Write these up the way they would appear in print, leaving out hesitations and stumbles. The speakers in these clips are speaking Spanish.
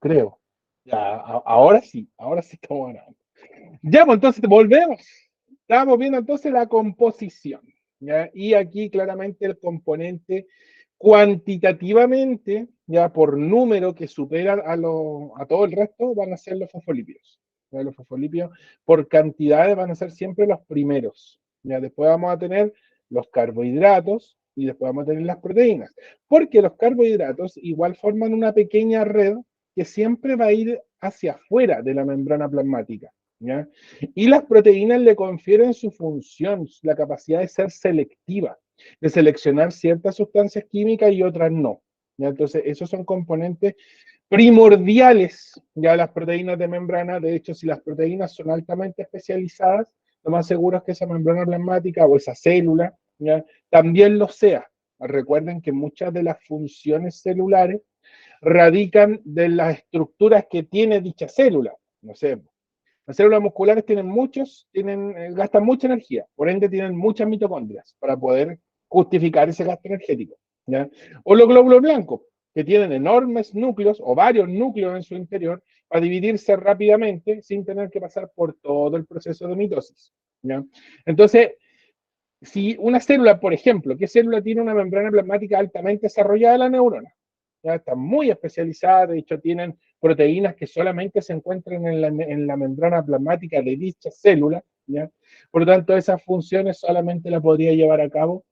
creo. Ya, ahora sí estamos grabando. Ya, pues entonces volvemos. Estamos viendo entonces la composición. ¿Ya? Y aquí claramente el componente cuantitativamente, ya por número que supera a todo el resto, van a ser los fosfolípidos. ¿Ya? Los fosfolípidos por cantidades van a ser siempre los primeros. ¿Ya? Después vamos a tener los carbohidratos y después vamos a tener las proteínas. Porque los carbohidratos igual forman una pequeña red que siempre va a ir hacia afuera de la membrana plasmática. ¿Ya? Y las proteínas le confieren su función, la capacidad de ser selectiva, de seleccionar ciertas sustancias químicas y otras no. ¿Ya? Entonces, esos son componentes primordiales ya las proteínas de membrana. De hecho, si las proteínas son altamente especializadas, lo más seguro es que esa membrana plasmática o esa célula ¿ya? También lo sea. Recuerden que muchas de las funciones celulares radican de las estructuras que tiene dicha célula. No sé, las células musculares gastan mucha energía, por ende tienen muchas mitocondrias para poder justificar ese gasto energético. ¿Ya? O los glóbulos blancos, que tienen enormes núcleos o varios núcleos en su interior para dividirse rápidamente sin tener que pasar por todo el proceso de mitosis. ¿Ya? Entonces, si una célula, por ejemplo, ¿qué célula tiene una membrana plasmática altamente desarrollada? La neurona. ¿Ya? Está muy especializada, de hecho tienen proteínas que solamente se encuentran en la membrana plasmática de dicha célula. ¿Ya? Por lo tanto, esas funciones solamente las podría llevar a cabo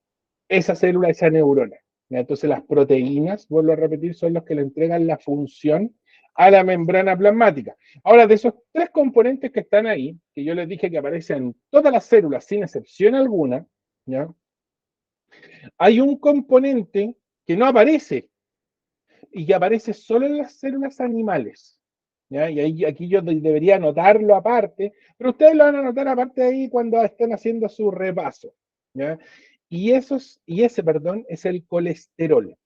esa célula, esa neurona. ¿Ya? Entonces, las proteínas, vuelvo a repetir, son los que le entregan la función a la membrana plasmática. Ahora, de esos tres componentes que están ahí, que yo les dije que aparecen en todas las células sin excepción alguna, ¿ya? Hay un componente que no aparece y que aparece solo en las células animales. ¿Ya? Y ahí, aquí yo debería anotarlo aparte, pero ustedes lo van a anotar aparte ahí cuando estén haciendo su repaso. ¿Ya? Perdón, es el colesterol.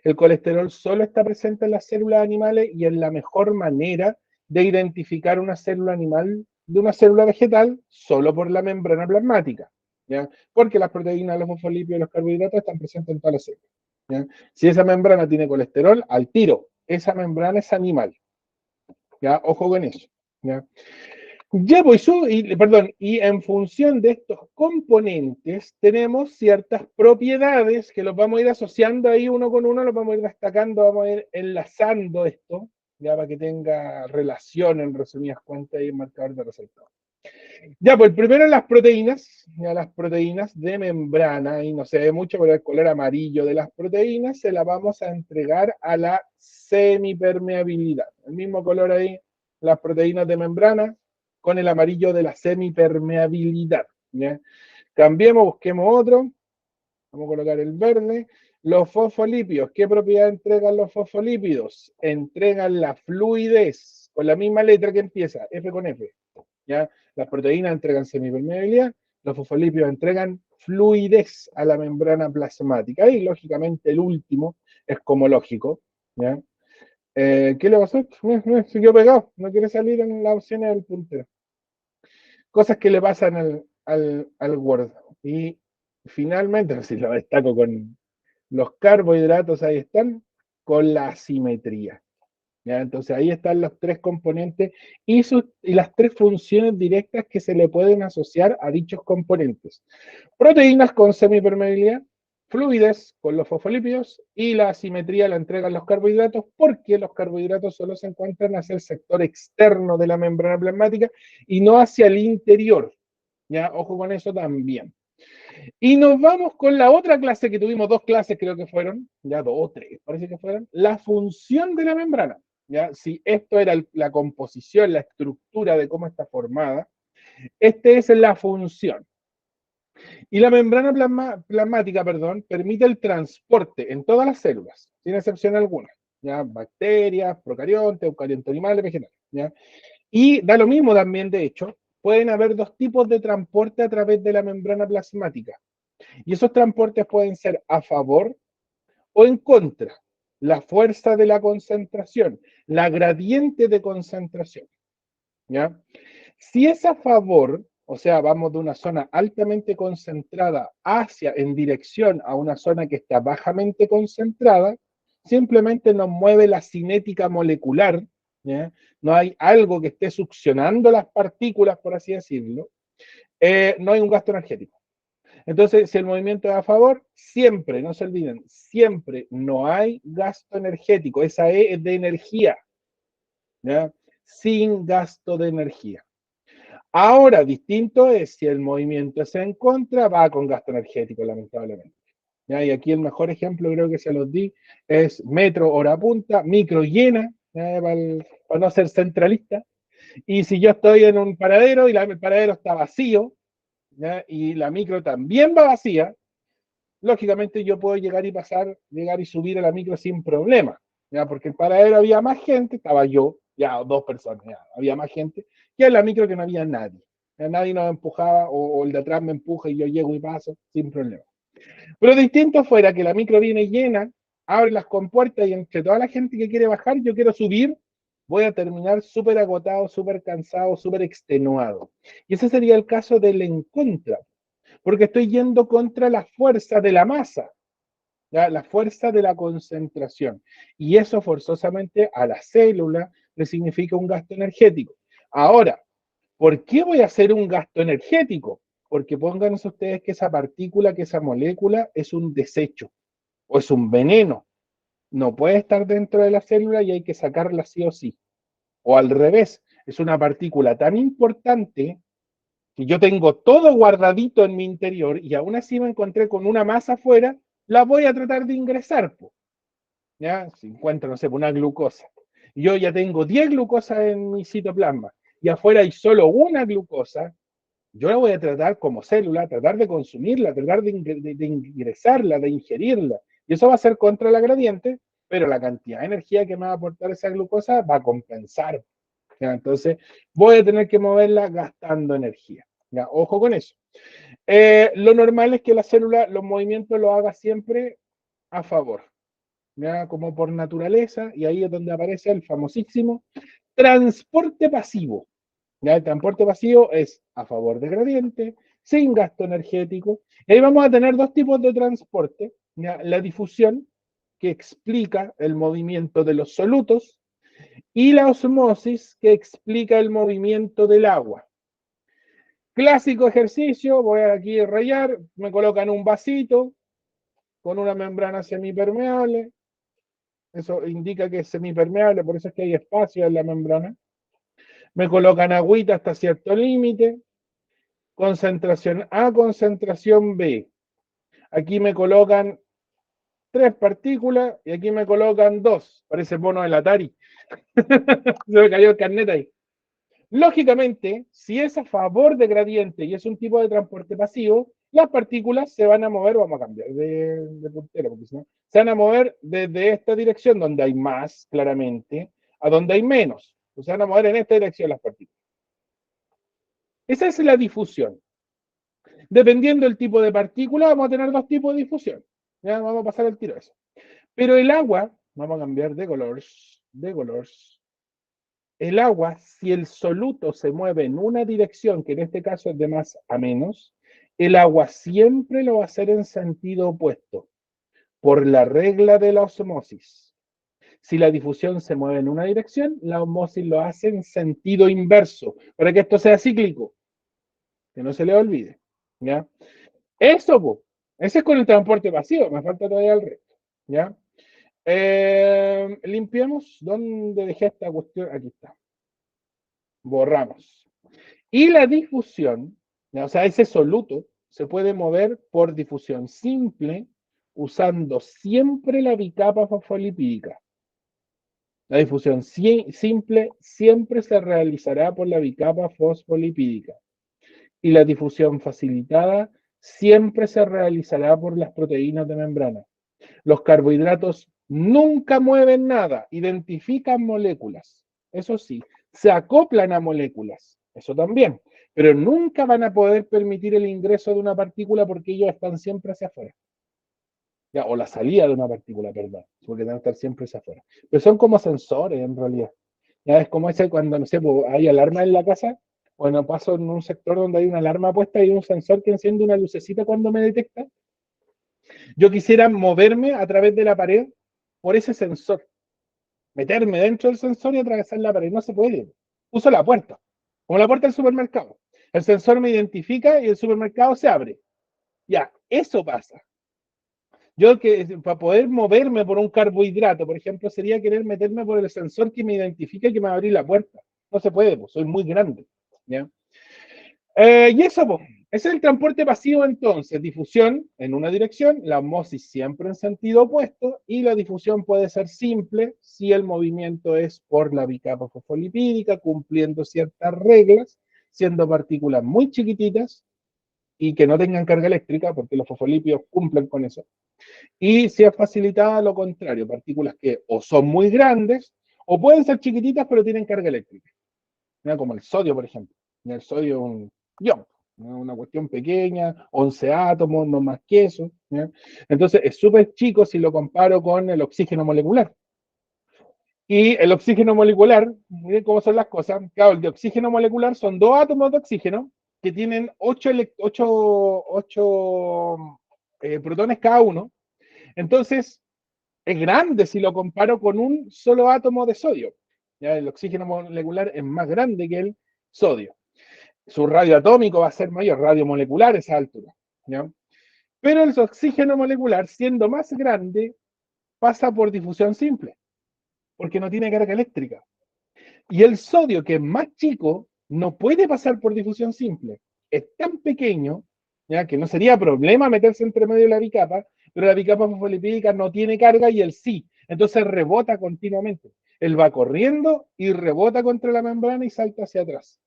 El colesterol solo está presente en las células animales y es la mejor manera de identificar una célula animal de una célula vegetal solo por la membrana plasmática. ¿Ya? Porque las proteínas, los fosfolípidos y los carbohidratos están presentes en todas las células. ¿Ya? Si esa membrana tiene colesterol, al tiro, esa membrana es animal. ¿Ya? Ojo con eso. ¿Ya? Ya, pues, y en función de estos componentes tenemos ciertas propiedades que los vamos a ir asociando ahí uno con uno, los vamos a ir destacando, vamos a ir enlazando esto, ya para que tenga relación en resumidas cuentas y en marcador de resultados. Ya, pues primero ya las proteínas de membrana, y no se ve mucho, pero el color amarillo de las proteínas se la vamos a entregar a la semipermeabilidad. El mismo color ahí, las proteínas de membrana, con el amarillo de la semipermeabilidad. ¿Ya? Cambiemos, busquemos otro. Vamos a colocar el verde. Los fosfolípidos, ¿qué propiedad entregan los fosfolípidos? Entregan la fluidez, con la misma letra que empieza, F con F. ¿Ya? Las proteínas entregan semipermeabilidad, los fosfolípidos entregan fluidez a la membrana plasmática. Y lógicamente el último es como lógico. ¿Ya? ¿Qué le pasó? Se quedó pegado, no quiere salir en las opciones del puntero. Cosas que le pasan al Word. Y finalmente, si lo destaco con los carbohidratos, ahí están, con la asimetría. ¿Ya? Entonces ahí están los tres componentes y las tres funciones directas que se le pueden asociar a dichos componentes. Proteínas con semipermeabilidad, fluidez con los fosfolípidos y la asimetría la entregan los carbohidratos porque los carbohidratos solo se encuentran hacia el sector externo de la membrana plasmática y no hacia el interior. ¿Ya? Ojo con eso también. Y nos vamos con la otra clase que tuvimos, dos clases creo que fueron, ya dos o tres, parece que fueron, la función de la membrana. ¿Ya? Si esto era la composición, la estructura de cómo está formada, esta es la función. Y la membrana plasmática, perdón, permite el transporte en todas las células, sin excepción alguna. ¿Ya? Bacterias, procariontes, eucariontes animales, vegetales. ¿Ya? Y da lo mismo también, de hecho, pueden haber dos tipos de transporte a través de la membrana plasmática. Y esos transportes pueden ser a favor o en contra. La fuerza de la concentración, la gradiente de concentración. ¿Ya? Si es a favor, o sea, vamos de una zona altamente concentrada en dirección a una zona que está bajamente concentrada, simplemente nos mueve la cinética molecular ¿ya? No hay algo que esté succionando las partículas, por así decirlo, no hay un gasto energético. Entonces, si el movimiento es a favor, siempre, no se olviden, siempre no hay gasto energético. Esa E es de energía, ¿ya? Sin gasto de energía. Ahora, distinto es si el movimiento es en contra, va con gasto energético, lamentablemente. ¿Ya? Y aquí el mejor ejemplo, creo que se los di, es metro hora punta, micro llena, para no ser centralista. Y si yo estoy en un paradero y el paradero está vacío, ¿ya? Y la micro también va vacía, lógicamente yo puedo llegar y pasar, llegar y subir a la micro sin problema, ¿ya? Porque el paradero había más gente, estaba yo, ya dos personas, ya, había más gente, que en la micro que no había nadie. Ya, nadie nos empujaba o el de atrás me empuja y yo llego y paso sin problema. Pero distinto fuera que la micro viene llena, abre las compuertas y entre toda la gente que quiere bajar, yo quiero subir, voy a terminar súper agotado, súper cansado, súper extenuado. Y ese sería el caso del en contra, porque estoy yendo contra la fuerza de la masa, ¿ya? La fuerza de la concentración. Y eso forzosamente a la célula le significa un gasto energético. Ahora, ¿por qué voy a hacer un gasto energético? Porque pónganse ustedes que esa partícula, que esa molécula es un desecho o es un veneno. No puede estar dentro de la célula y hay que sacarla sí o sí. O al revés, es una partícula tan importante que yo tengo todo guardadito en mi interior y aún así me encontré con una masa afuera, la voy a tratar de ingresar, ¿ya? Si encuentro, no sé, una glucosa. Yo ya tengo 10 glucosas en mi citoplasma y afuera hay solo una glucosa, yo la voy a tratar como célula, tratar de consumirla, tratar de ingresarla, de ingerirla. Y eso va a ser contra la gradiente, pero la cantidad de energía que me va a aportar esa glucosa va a compensar. ¿Ya? Entonces, voy a tener que moverla gastando energía. ¿Ya? Ojo con eso. Lo normal es que la célula los movimientos los haga siempre a favor, ¿ya? Como por naturaleza, y ahí es donde aparece el famosísimo transporte pasivo. ¿Ya? El transporte pasivo es a favor de gradiente, sin gasto energético. Y ahí vamos a tener dos tipos de transporte. ¿Ya? La difusión, que explica el movimiento de los solutos, y la osmosis, que explica el movimiento del agua. Clásico ejercicio, voy aquí a rayar, me colocan un vasito con una membrana semipermeable, eso indica que es semipermeable, por eso es que hay espacio en la membrana. Me colocan agüita hasta cierto límite, concentración A, concentración B. Aquí me colocan 3 partículas y aquí me colocan 2. Parece bono del Atari. Se me cayó el carnet ahí. Lógicamente, si es a favor de gradiente y es un tipo de transporte pasivo, las partículas se van a mover, vamos a cambiar de puntero, porque si no, se van a mover desde esta dirección donde hay más, claramente, a donde hay menos. Se van a mover en esta dirección las partículas. Esa es la difusión. Dependiendo del tipo de partícula, vamos a tener dos tipos de difusión. Ya vamos a pasar el tiro a eso. Pero el agua, vamos a cambiar de colores. El agua, si el soluto se mueve en una dirección, que en este caso es de más a menos, el agua siempre lo va a hacer en sentido opuesto, por la regla de la osmosis. Si la difusión se mueve en una dirección, la osmosis lo hace en sentido inverso, para que esto sea cíclico, que no se le olvide. ¿Ya? Eso, po. Ese es con el transporte pasivo, me falta todavía el resto. ¿Ya? Limpiamos. ¿Dónde dejé esta cuestión? Aquí está. Borramos. Y la difusión, ¿ya? O sea, ese soluto se puede mover por difusión simple usando siempre la bicapa fosfolipídica. La difusión simple siempre se realizará por la bicapa fosfolipídica. Y la difusión facilitada siempre se realizará por las proteínas de membrana. Los carbohidratos nunca mueven nada, identifican moléculas. Eso sí, se acoplan a moléculas, eso también, pero nunca van a poder permitir el ingreso de una partícula porque ellos están siempre hacia afuera. Ya, o la salida de una partícula, perdón, porque van a estar siempre hacia afuera. Pero son como sensores en realidad. Ya es como ese cuando, no sé, pues, hay alarma en la casa. Bueno, paso en un sector donde hay una alarma puesta y un sensor que enciende una lucecita cuando me detecta. Yo quisiera moverme a través de la pared por ese sensor. meterme dentro del sensor y atravesar la pared. No se puede. Uso la puerta, como la puerta del supermercado. El sensor me identifica y el supermercado se abre. Ya, eso pasa. Yo que para poder moverme por un carbohidrato, por ejemplo, sería querer meterme por el sensor que me identifica y que me va a abrir la puerta. No se puede, pues soy muy grande. ¿Ya? Y eso, pues, ese es el transporte pasivo entonces, difusión en una dirección, la osmosis siempre en sentido opuesto, y la difusión puede ser simple si el movimiento es por la bicapa fosfolipídica, cumpliendo ciertas reglas, siendo partículas muy chiquititas y que no tengan carga eléctrica, porque los fosfolípidos cumplen con eso. Y si es facilitada, lo contrario, partículas que o son muy grandes o pueden ser chiquititas pero tienen carga eléctrica. Mira, como el sodio, por ejemplo. El sodio es un ion, una cuestión pequeña, 11 átomos, no más que eso. ¿Ya? Entonces es súper chico si lo comparo con el oxígeno molecular. Y el oxígeno molecular, miren cómo son las cosas. Claro, el de oxígeno molecular son dos átomos de oxígeno que tienen 8 protones cada uno. Entonces, es grande si lo comparo con un solo átomo de sodio. ¿Ya? El oxígeno molecular es más grande que el sodio. Su radio atómico va a ser mayor, radio molecular a esa altura. ¿Ya? Pero el oxígeno molecular, siendo más grande, pasa por difusión simple, porque no tiene carga eléctrica. Y el sodio, que es más chico, no puede pasar por difusión simple. Es tan pequeño, ¿ya? Que no sería problema meterse entre medio de la bicapa, pero la bicapa fosfolipídica no tiene carga y él sí. Entonces rebota continuamente. Él va corriendo y rebota contra la membrana y salta hacia atrás.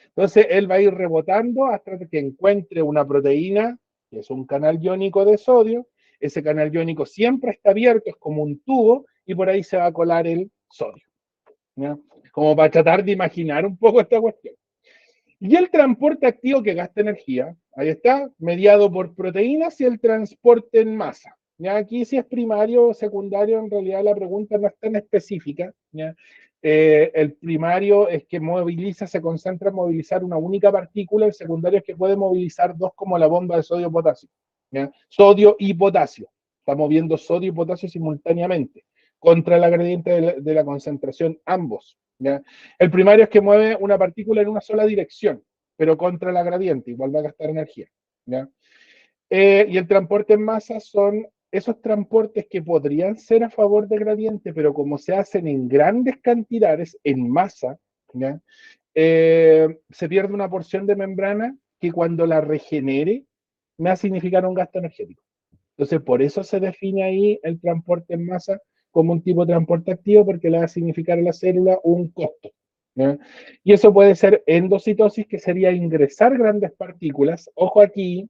Entonces él va a ir rebotando hasta que encuentre una proteína, que es un canal iónico de sodio. Ese canal iónico siempre está abierto, es como un tubo, y por ahí se va a colar el sodio. ¿Ya? Como para tratar de imaginar un poco esta cuestión. Y el transporte activo que gasta energía, ahí está, mediado por proteínas y el transporte en masa. ¿Ya? Aquí si es primario o secundario, en realidad la pregunta no es tan específica. ¿Ya? El primario es que moviliza, se concentra en movilizar una única partícula, el secundario es que puede movilizar dos como la bomba de sodio-potasio. Sodio y potasio. Está moviendo sodio y potasio simultáneamente contra la gradiente de la concentración, ambos. ¿Ya? El primario es que mueve una partícula en una sola dirección, pero contra la gradiente, igual va a gastar energía. ¿Ya? Y el transporte en masa son esos transportes que podrían ser a favor de gradiente, pero como se hacen en grandes cantidades, en masa, ¿ya? Se pierde una porción de membrana que cuando la regenere me va a significar un gasto energético. Entonces, por eso se define ahí el transporte en masa como un tipo de transporte activo, porque le va a significar a la célula un costo. ¿Ya? Y eso puede ser endocitosis, que sería ingresar grandes partículas. Ojo aquí,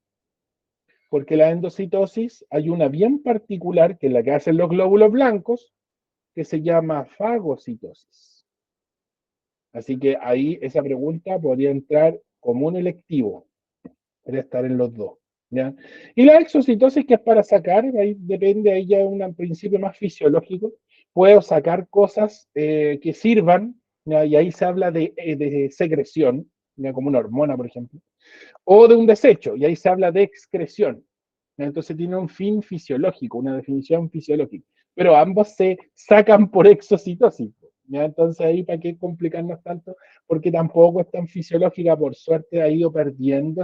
porque la endocitosis hay una bien particular, que es la que hacen los glóbulos blancos, que se llama fagocitosis. Así que ahí esa pregunta podría entrar como un electivo, podría estar en los dos. ¿Ya? Y la exocitosis, que es para sacar, ahí depende, ahí ya un principio más fisiológico, puedo sacar cosas que sirvan, ¿ya? Y ahí se habla de secreción, ¿ya? Como una hormona, por ejemplo, o de un desecho, y ahí se habla de excreción. ¿Ya? Entonces tiene un fin fisiológico, una definición fisiológica, pero ambos se sacan por exocitosis. ¿Ya? Entonces ahí, ¿para qué complicarnos tanto? Porque tampoco es tan fisiológica, por suerte ha ido perdiendo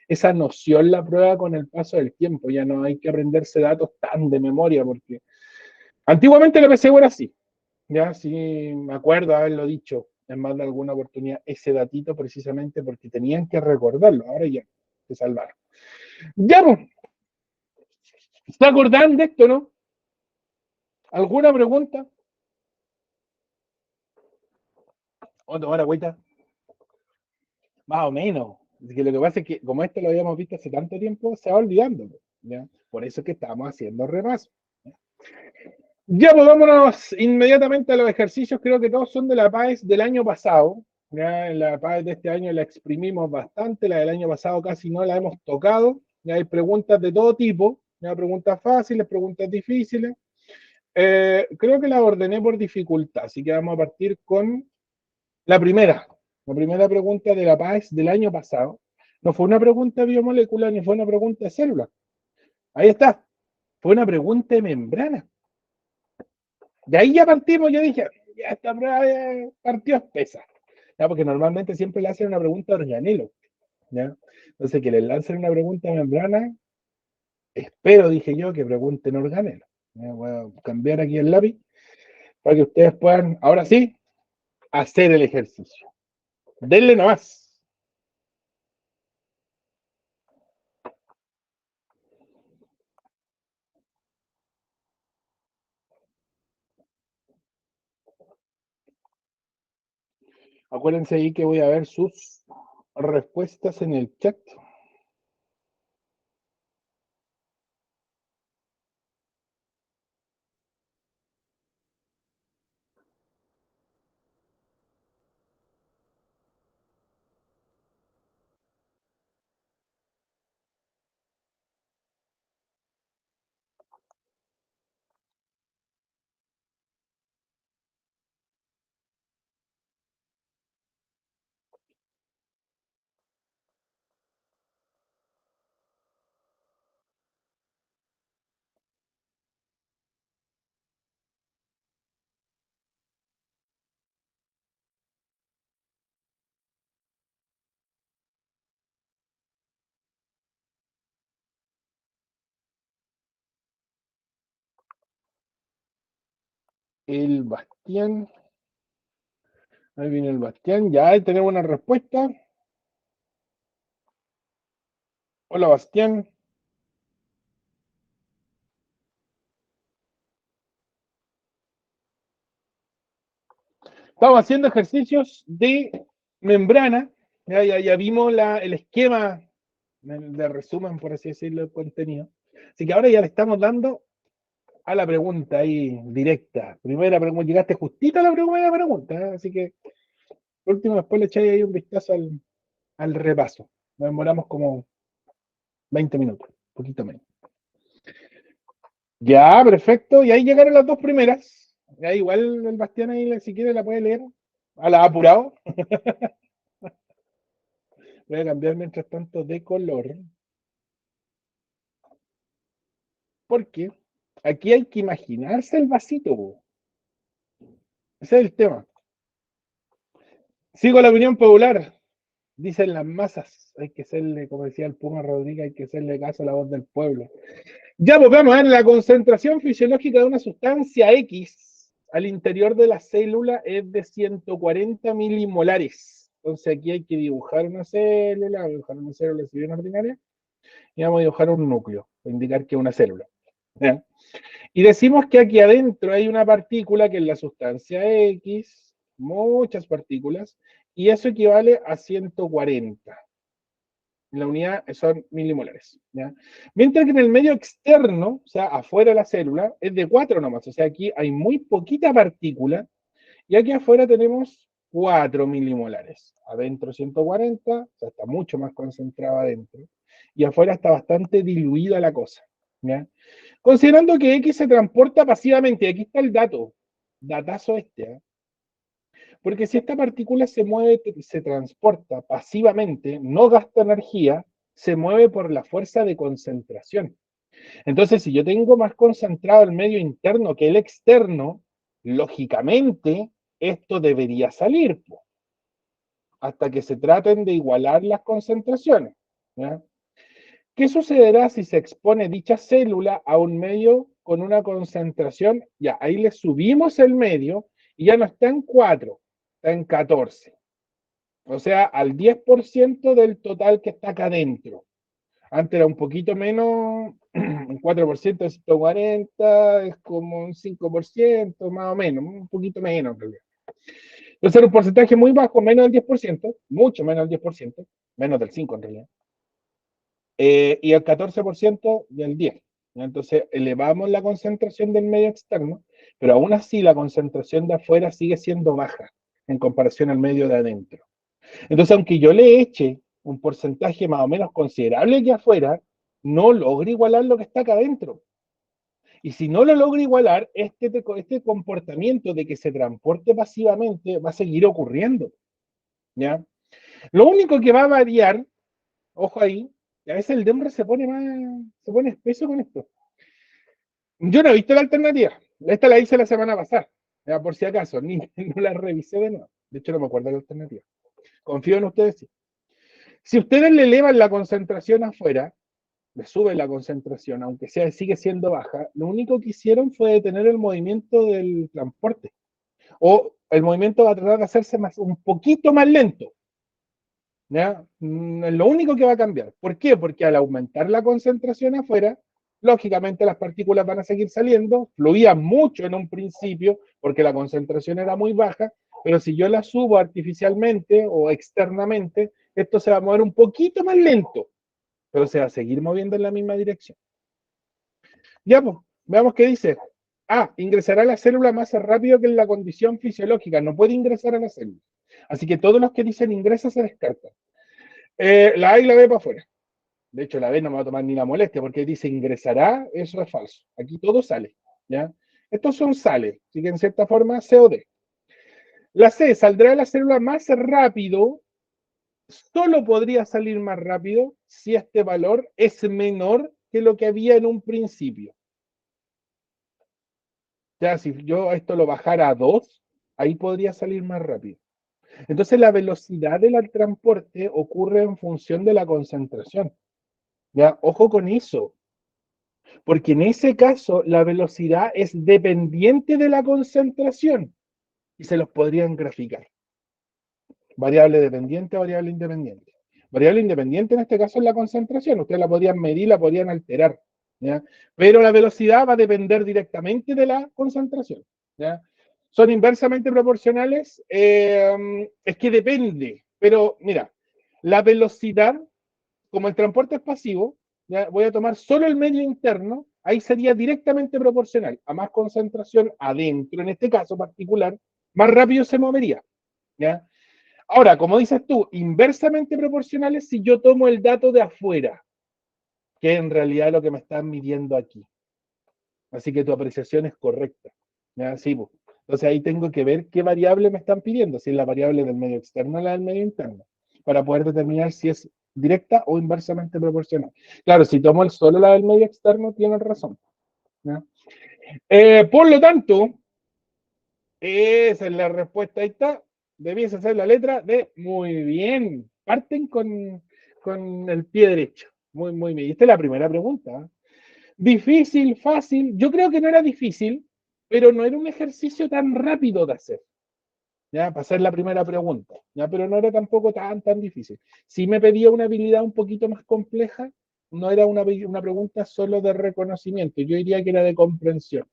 esa noción la prueba con el paso del tiempo, ya no hay que aprenderse datos tan de memoria, porque antiguamente el PSU era así, ya sí me acuerdo haberlo dicho en más de alguna oportunidad, ese datito precisamente porque tenían que recordarlo, ahora ya se salvaron. Ya, pues, ¿se acordan de esto, no? ¿Alguna pregunta? ¿O tomar agüita? Más o menos. Es que lo que pasa es que como esto lo habíamos visto hace tanto tiempo, se va olvidando. ¿Ya? Por eso es que estamos haciendo repaso. Ya, pues vámonos inmediatamente a los ejercicios. Creo que todos son de la PAES del año pasado. Ya, en la PAES de este año la exprimimos bastante. La del año pasado casi no la hemos tocado. Ya hay preguntas de todo tipo. Ya, preguntas fáciles, preguntas difíciles. Creo que la ordené por dificultad. Así que vamos a partir con la primera. La primera pregunta de la PAES del año pasado. No fue una pregunta biomolecular ni fue una pregunta de célula. Ahí está. Fue una pregunta de membrana. Y ahí ya partimos, yo dije, ya esta prueba partió espesa. Ya, porque normalmente siempre le hacen una pregunta a organelo. ¿Ya? Entonces, que les lancen una pregunta a membrana, espero, dije yo, que pregunten organelo. Ya, voy a cambiar aquí el lápiz para que ustedes puedan, ahora sí, hacer el ejercicio. Denle nomás. Acuérdense ahí que voy a ver sus respuestas en el chat. El Bastián. Ahí viene el Bastián. Ya tenemos una respuesta. Hola, Bastián. Estamos haciendo ejercicios de membrana. Ya vimos el esquema de resumen, por así decirlo, del contenido. Así que ahora ya le estamos dando a la pregunta ahí directa. Primera pregunta, llegaste justito a la primera pregunta, ¿eh? Así que por último después le echáis ahí un vistazo al repaso. Nos demoramos como 20 minutos, un poquito menos. Ya, perfecto. Y ahí llegaron las dos primeras. Ya, igual el Bastián ahí, si quiere, la puede leer. A la apurado. Voy a cambiar mientras tanto de color. Porque aquí hay que imaginarse el vasito, po. Ese es el tema. Sigo la opinión popular. Dicen las masas. Hay que hacerle, como decía el Puma Rodríguez, hay que hacerle caso a la voz del pueblo. Ya, pues vamos a ver, la concentración fisiológica de una sustancia X al interior de la célula es de 140 milimolares. Entonces aquí hay que dibujar una célula, si bien ordinaria, y vamos a dibujar un núcleo, para indicar que es una célula. ¿Ya? Y decimos que aquí adentro hay una partícula que es la sustancia X, muchas partículas, y eso equivale a 140. La unidad son milimolares. ¿Ya? Mientras que en el medio externo, o sea, afuera de la célula, es de 4 nomás. O sea, aquí hay muy poquita partícula y aquí afuera tenemos 4 milimolares. Adentro 140, o sea, está mucho más concentrado adentro. Y afuera está bastante diluida la cosa. ¿Ya? Considerando que X se transporta pasivamente, aquí está el dato, datazo este, ¿eh? Porque si esta partícula se mueve, se transporta pasivamente, no gasta energía, se mueve por la fuerza de concentración. Entonces, si yo tengo más concentrado el medio interno que el externo, lógicamente esto debería salir, po, hasta que se traten de igualar las concentraciones. ¿Ya? ¿Qué sucederá si se expone dicha célula a un medio con una concentración? Ya, ahí le subimos el medio y ya no está en 4, está en 14. O sea, al 10% del total que está acá adentro. Antes era un poquito menos, un 4% de 140, es como un 5%, más o menos, un poquito menos en realidad. Entonces era un porcentaje muy bajo, menos del 10%, mucho menos del 10%, menos del 5% en realidad. Y el 14% del 10%. Entonces elevamos la concentración del medio externo, pero aún así la concentración de afuera sigue siendo baja en comparación al medio de adentro. Entonces, aunque yo le eche un porcentaje más o menos considerable aquí afuera, no logra igualar lo que está acá adentro. Y si no lo logra igualar, este comportamiento de que se transporte pasivamente va a seguir ocurriendo. ¿Ya? Lo único que va a variar, ojo ahí, a veces el DEMRE se pone espeso con esto. Yo no he visto la alternativa. Esta la hice la semana pasada, ya, por si acaso, ni no la revisé de nuevo. De hecho, no me acuerdo de la alternativa. Confío en ustedes. Sí. Si ustedes le elevan la concentración afuera, le suben la concentración, aunque sea, sigue siendo baja, lo único que hicieron fue detener el movimiento del transporte. O el movimiento va a tratar de hacerse un poquito más lento. ¿Ya? Es lo único que va a cambiar. ¿Por qué? Porque al aumentar la concentración afuera, lógicamente las partículas van a seguir saliendo, fluían mucho en un principio porque la concentración era muy baja, pero si yo la subo artificialmente o externamente, esto se va a mover un poquito más lento, pero se va a seguir moviendo en la misma dirección. Ya, pues, veamos qué dice. Ingresará a la célula más rápido que en la condición fisiológica, no puede ingresar a la célula. Así que todos los que dicen ingresa se descartan. La A y la B para afuera. De hecho, la B no me va a tomar ni la molestia porque dice ingresará, eso es falso. Aquí todo sale. ¿Ya? Estos son sales, así que en cierta forma C o D. La C saldrá de la célula más rápido, solo podría salir más rápido si este valor es menor que lo que había en un principio. Ya, si yo esto lo bajara a 2, ahí podría salir más rápido. Entonces, la velocidad del transporte ocurre en función de la concentración. Ya, ojo con eso, porque en ese caso la velocidad es dependiente de la concentración y se los podrían graficar. Variable dependiente, variable independiente. Variable independiente en este caso es la concentración, ustedes la podrían medir, la podrían alterar, ¿ya? Pero la velocidad va a depender directamente de la concentración. ¿Ya? ¿Son inversamente proporcionales? Es que depende, pero mira, la velocidad, como el transporte es pasivo, ¿ya? Voy a tomar solo el medio interno, ahí sería directamente proporcional. A más concentración adentro, en este caso particular, más rápido se movería. ¿Ya? Ahora, como dices tú, inversamente proporcionales si yo tomo el dato de afuera, que en realidad es lo que me están midiendo aquí. Así que tu apreciación es correcta. ¿Ya? Sí, pues. Entonces ahí tengo que ver qué variable me están pidiendo, si es la variable del medio externo o la del medio interno, para poder determinar si es directa o inversamente proporcional. Claro, si tomo solo la del medio externo, tienes razón. ¿Ya? Por lo tanto, esa es la respuesta. Ahí está. Debiese ser la letra D. Muy bien. Parten con el pie derecho. Muy, muy bien. Y esta es la primera pregunta. Difícil, fácil. Yo creo que no era difícil, pero no era un ejercicio tan rápido de hacer. ¿Ya? Para hacer la primera pregunta. ¿Ya? Pero no era tampoco tan difícil. Si me pedía una habilidad un poquito más compleja, no era una pregunta solo de reconocimiento. Yo diría que era de comprensión.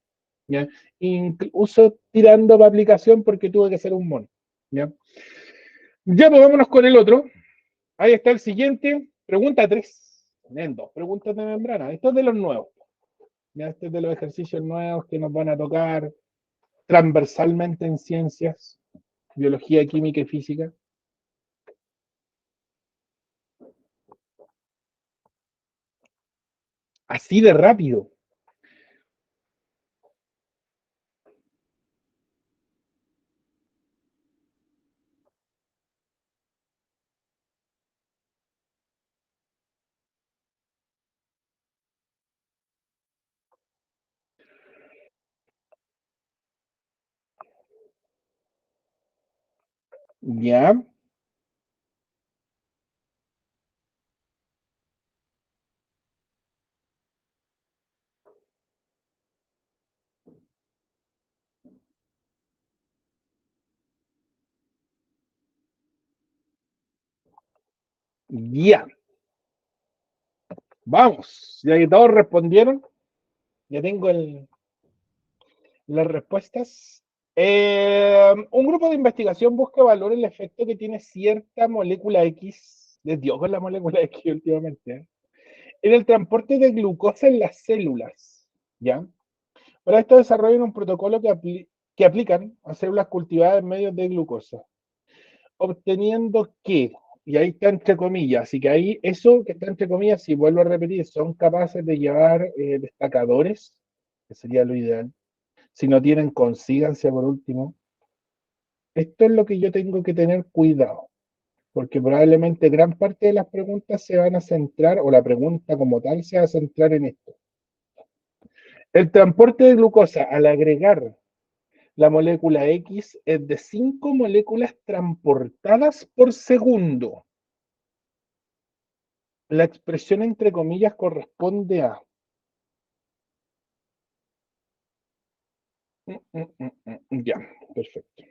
¿Ya? Incluso tirando para aplicación porque tuve que ser un mono. ¿Ya? Ya, pues vámonos con el otro. Ahí está el siguiente. Pregunta 3. Tienen dos preguntas de membrana. Esto es de los nuevos. ¿Ya? Este es de los ejercicios nuevos que nos van a tocar transversalmente en ciencias, biología, química y física. Así de rápido. Ya, ya. Vamos. Ya que todos respondieron, ya tengo las respuestas. Un grupo de investigación busca valorar el efecto que tiene cierta molécula X, les dio con la molécula X últimamente, en el transporte de glucosa en las células. ¿Ya? Para esto desarrollan un protocolo que aplican a células cultivadas en medios de glucosa, obteniendo que, y ahí está entre comillas, así que ahí eso que está entre comillas, si vuelvo a repetir, son capaces de llevar destacadores, que sería lo ideal. Si no tienen, consíganse por último. Esto es lo que yo tengo que tener cuidado, porque probablemente gran parte de las preguntas se van a centrar, o la pregunta como tal se va a centrar en esto. El transporte de glucosa al agregar la molécula X es de 5 moléculas transportadas por segundo. La expresión entre comillas corresponde a... Ya, perfecto.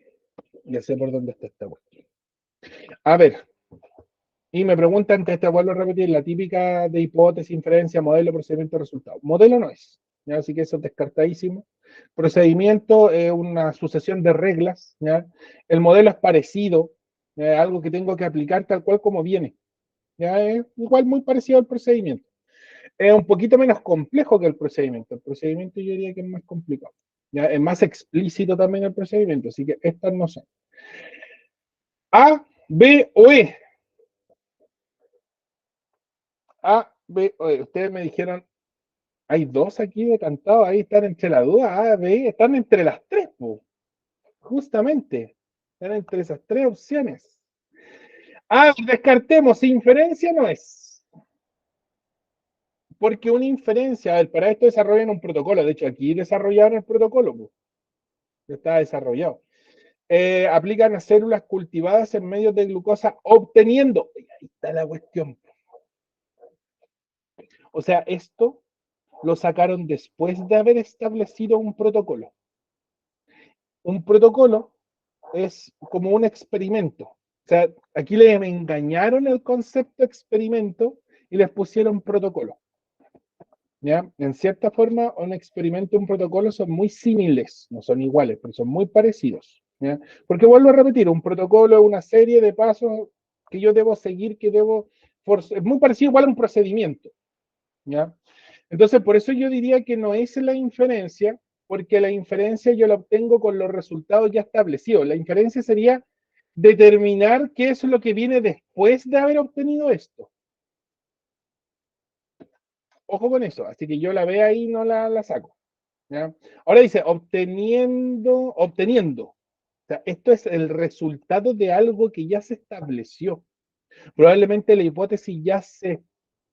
Ya sé por dónde está esta cuestión. A ver, y me preguntan que esta vuelvo a repetir, la típica de hipótesis, inferencia, modelo, procedimiento, resultado. Modelo no es, ¿ya? Así que eso es descartadísimo. Procedimiento es una sucesión de reglas, ¿ya? El modelo es parecido, algo que tengo que aplicar tal cual como viene. ¿Ya? Es igual muy parecido al procedimiento. Es un poquito menos complejo que el procedimiento. El procedimiento yo diría que es más complicado. ¿Ya? Es más explícito también el procedimiento, así que estas no son. A, B o E. A, B o E. Ustedes me dijeron, hay dos aquí decantados, ahí están entre la duda, A, B, están entre las tres, po. Justamente. Están entre esas tres opciones. A, descartemos, inferencia no es. Porque una inferencia, a ver, para esto desarrollan un protocolo. De hecho, aquí desarrollaron el protocolo, po. Ya está desarrollado. Aplican a células cultivadas en medios de glucosa obteniendo. Ahí está la cuestión. O sea, esto lo sacaron después de haber establecido un protocolo. Un protocolo es como un experimento. O sea, aquí les engañaron el concepto experimento y les pusieron protocolo. ¿Ya? En cierta forma, un experimento y un protocolo son muy similares, no son iguales, pero son muy parecidos. ¿Ya? Porque vuelvo a repetir, un protocolo es una serie de pasos que yo debo seguir, que debo... Es muy parecido igual a un procedimiento. ¿Ya? Entonces, por eso yo diría que no es la inferencia, porque la inferencia yo la obtengo con los resultados ya establecidos. La inferencia sería determinar qué es lo que viene después de haber obtenido esto. Ojo con eso, así que yo la veo ahí y no la saco. ¿Ya? Ahora dice, obteniendo. O sea, esto es el resultado de algo que ya se estableció. Probablemente la hipótesis ya se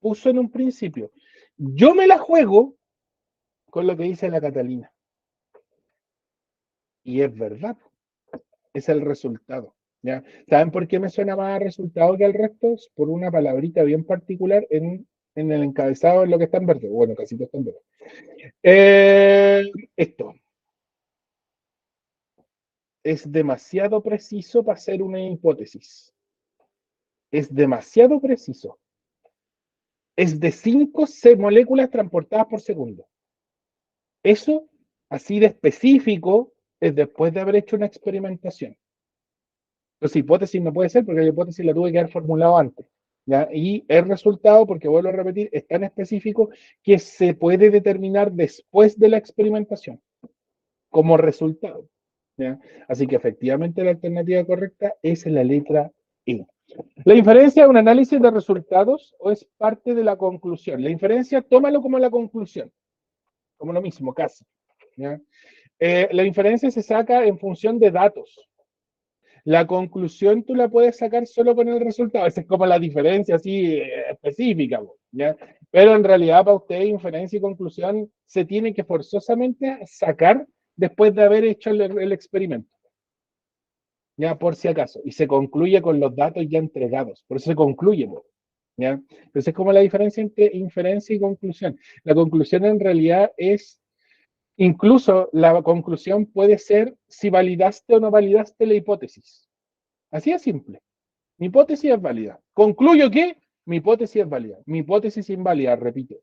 puso en un principio. Yo me la juego con lo que dice la Catalina. Y es verdad, es el resultado. ¿Ya? ¿Saben por qué me suena más a resultado que al resto? Por una palabrita bien particular en el encabezado, en lo que está en verde. Bueno, casi todo está en verde. Esto es demasiado preciso para ser una hipótesis. Es demasiado preciso. Es de 5 moléculas transportadas por segundo. Eso, así de específico, es después de haber hecho una experimentación. Entonces, hipótesis no puede ser porque la hipótesis la tuve que haber formulado antes. ¿Ya? Y el resultado, porque vuelvo a repetir, es tan específico que se puede determinar después de la experimentación como resultado. ¿Ya? Así que efectivamente la alternativa correcta es la letra E. ¿La inferencia es un análisis de resultados o es parte de la conclusión? La inferencia, tómalo como la conclusión, como lo mismo, casi. ¿Ya? La inferencia se saca en función de datos. La conclusión tú la puedes sacar solo con el resultado. Esa es como la diferencia así específica. ¿Ya? Pero en realidad para usted inferencia y conclusión se tiene que forzosamente sacar después de haber hecho el experimento. Ya por si acaso. Y se concluye con los datos ya entregados. Por eso se concluye. ¿Ya? Entonces es como la diferencia entre inferencia y conclusión. La conclusión en realidad es, incluso la conclusión puede ser si validaste o no validaste la hipótesis. Así es simple. Mi hipótesis es válida. ¿Concluyo que? Mi hipótesis es válida. Mi hipótesis es inválida, repito.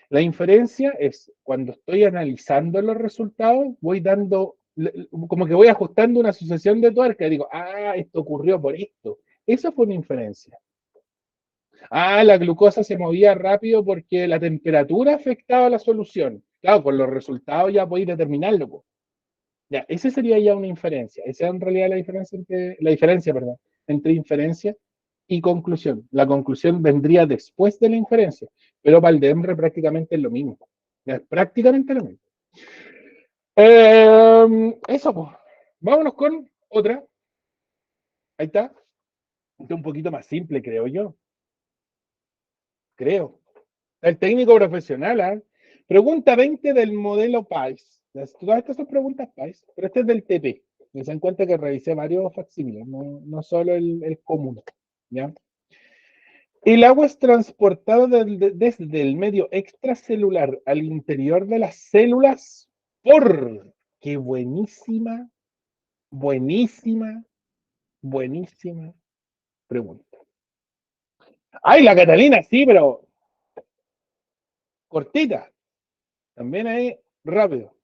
La inferencia es cuando estoy analizando los resultados, voy dando, como que voy ajustando una sucesión de tuercas y digo, ah, esto ocurrió por esto. Eso fue una inferencia. Ah, la glucosa se movía rápido porque la temperatura afectaba la solución. Claro, con los resultados ya podéis determinarlo. Po. Ya, esa sería ya una inferencia. Esa es en realidad la diferencia, perdón, entre inferencia y conclusión. La conclusión vendría después de la inferencia, pero para el DEMRE prácticamente es lo mismo. Ya, es prácticamente lo mismo. Eso, pues. Vámonos con otra. Ahí está. Este es un poquito más simple, creo yo. Creo. El técnico profesional, ¿eh? Pregunta 20 del modelo PAIS. Todas estas son preguntas PAIS, pero este es del TP. Me dan cuenta que revisé varios facsímiles, no solo el común. ¿Ya? El agua es transportada desde el medio extracelular al interior de las células por... ¡Qué buenísima, buenísima, buenísima pregunta! ¡Ay, la Catalina! Sí, pero cortita. También ahí, rápido.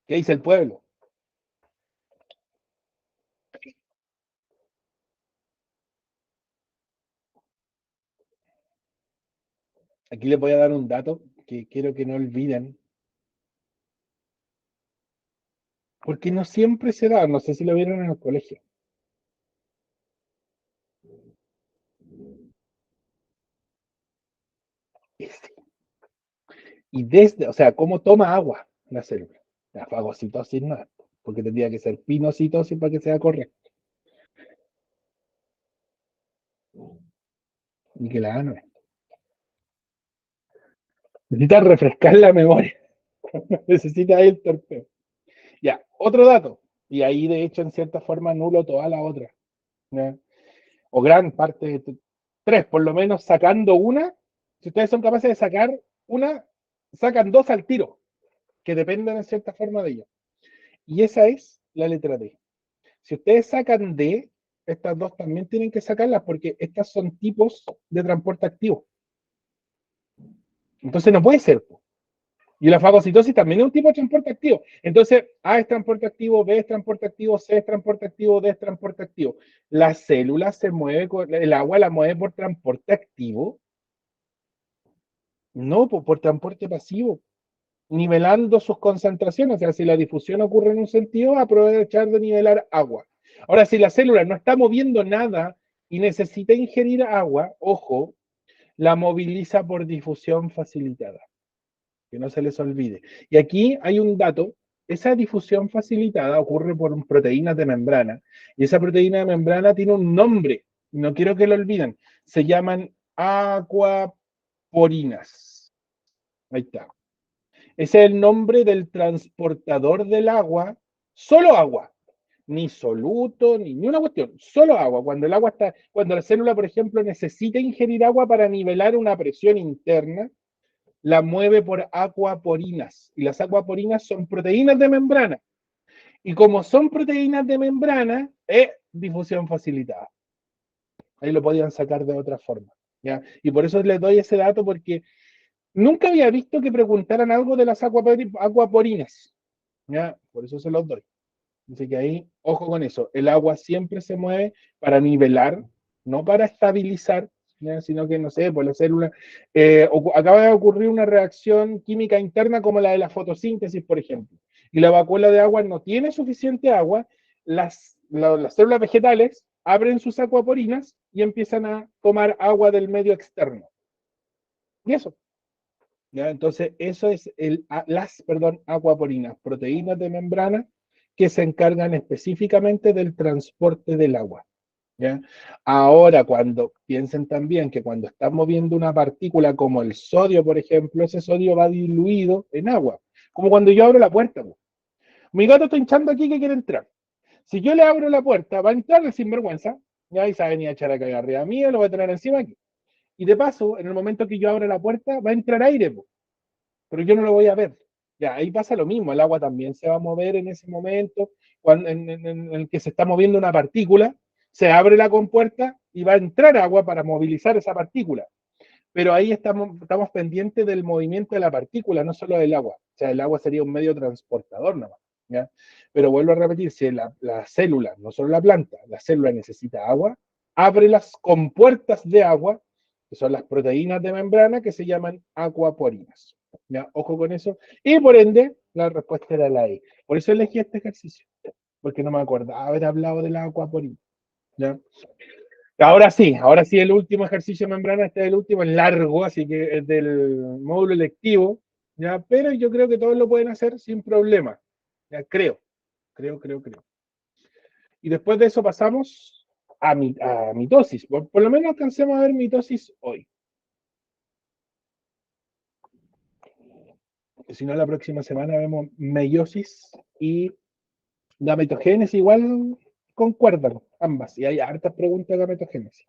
¿Qué dice el pueblo? Aquí les voy a dar un dato que quiero que no olviden, porque no siempre se da, no sé si lo vieron en el colegio. Ese. Y desde, o sea, cómo toma agua la célula. La fagocitosis no, porque tendría que ser pinocitosis para que sea correcto. Y que la A no es. Necesita refrescar la memoria. Necesita ahí el torpeo. Ya, otro dato. Y ahí, de hecho, en cierta forma, nulo toda la otra. ¿Ya? O gran parte de tres, por lo menos sacando una. Si ustedes son capaces de sacar una, sacan dos al tiro, que dependen en cierta forma de ella. Y esa es la letra D. Si ustedes sacan D, estas dos también tienen que sacarlas porque estas son tipos de transporte activo. Entonces no puede ser. Y la fagocitosis también es un tipo de transporte activo. Entonces, A es transporte activo, B es transporte activo, C es transporte activo, D es transporte activo. La célula se mueve, el agua la mueve por transporte activo, no por transporte pasivo, nivelando sus concentraciones. O sea, si la difusión ocurre en un sentido, aprovechar de nivelar agua. Ahora, si la célula no está moviendo nada y necesita ingerir agua, ojo, la moviliza por difusión facilitada. Que no se les olvide. Y aquí hay un dato, esa difusión facilitada ocurre por proteínas de membrana, y esa proteína de membrana tiene un nombre, no quiero que lo olviden, se llaman aquaporinas. Ahí está. Ese es el nombre del transportador del agua, solo agua, ni soluto, ni una cuestión, solo agua. Cuando el agua está, cuando la célula, por ejemplo, necesita ingerir agua para nivelar una presión interna, la mueve por aquaporinas. Y las aquaporinas son proteínas de membrana. Y como son proteínas de membrana, es difusión facilitada. Ahí lo podían sacar de otra forma. ¿Ya? Y por eso les doy ese dato, porque nunca había visto que preguntaran algo de las aquaporinas. ¿Ya? Por eso se los doy. Así que ahí, ojo con eso. El agua siempre se mueve para nivelar, no para estabilizar, ¿ya? Sino que, no sé, por la célula. Acaba de ocurrir una reacción química interna como la de la fotosíntesis, por ejemplo. Y la vacuola de agua no tiene suficiente agua. Las células vegetales abren sus acuaporinas y empiezan a tomar agua del medio externo. Y eso. ¿Ya? Entonces, eso es acuaporinas, proteínas de membrana que se encargan específicamente del transporte del agua. ¿Ya? Ahora, cuando piensen también que cuando están moviendo una partícula como el sodio, por ejemplo, ese sodio va diluido en agua. Como cuando yo abro la puerta. Mi gato está hinchando aquí que quiere entrar. Si yo le abro la puerta, va a entrar el sinvergüenza, ya y se va a venir a echar a cagar arriba mío, lo va a tener encima aquí. Y de paso, en el momento que yo abro la puerta, va a entrar aire, pero yo no lo voy a ver. Ya, ahí pasa lo mismo, el agua también se va a mover en ese momento, en el que se está moviendo una partícula, se abre la compuerta y va a entrar agua para movilizar esa partícula. Pero ahí estamos pendientes del movimiento de la partícula, no solo del agua. O sea, el agua sería un medio transportador nomás. ¿Ya? Pero vuelvo a repetir, si la célula, no solo la planta, la célula necesita agua, abre las compuertas de agua, que son las proteínas de membrana que se llaman aquaporinas. ¿Ya? Ojo con eso. Y por ende, la respuesta era la E. Por eso elegí este ejercicio, porque no me acordaba haber hablado de la aquaporina. ¿Ya? Ahora sí, el último ejercicio de membrana, este es el último, es largo, así que es del módulo electivo, ¿ya? Pero yo creo que todos lo pueden hacer sin problema. ¿Ya? Creo. Y después de eso pasamos a mitosis. Por lo menos alcancemos a ver mitosis hoy. Si no, la próxima semana vemos meiosis y gametogénesis, igual concuerdan ambas. Y hay hartas preguntas de gametogénesis.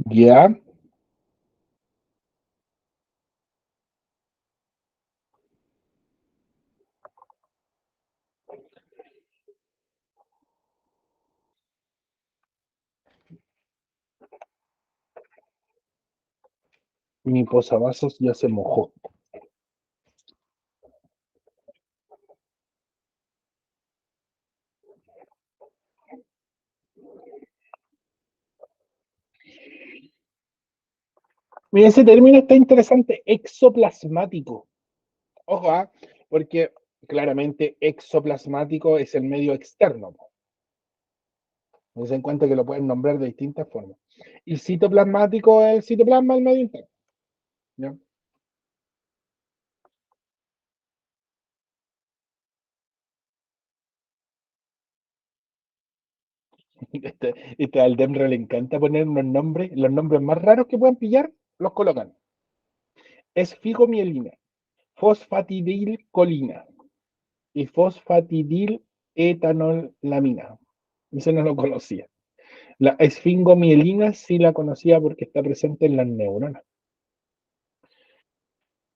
Ya, mi posavasos ya se mojó. Mira, ese término está interesante, exoplasmático. Ojo, porque claramente exoplasmático es el medio externo. Se en cuenta que lo pueden nombrar de distintas formas. Y citoplasmático es el citoplasma, el medio interno. ¿Ya? Al DEMRE le encanta poner unos nombres, los nombres más raros que puedan pillar, los colocan. Esfigomielina, fosfatidilcolina y fosfatidil etanolamina. Eso no lo conocía. La esfingomielina sí la conocía porque está presente en las neuronas.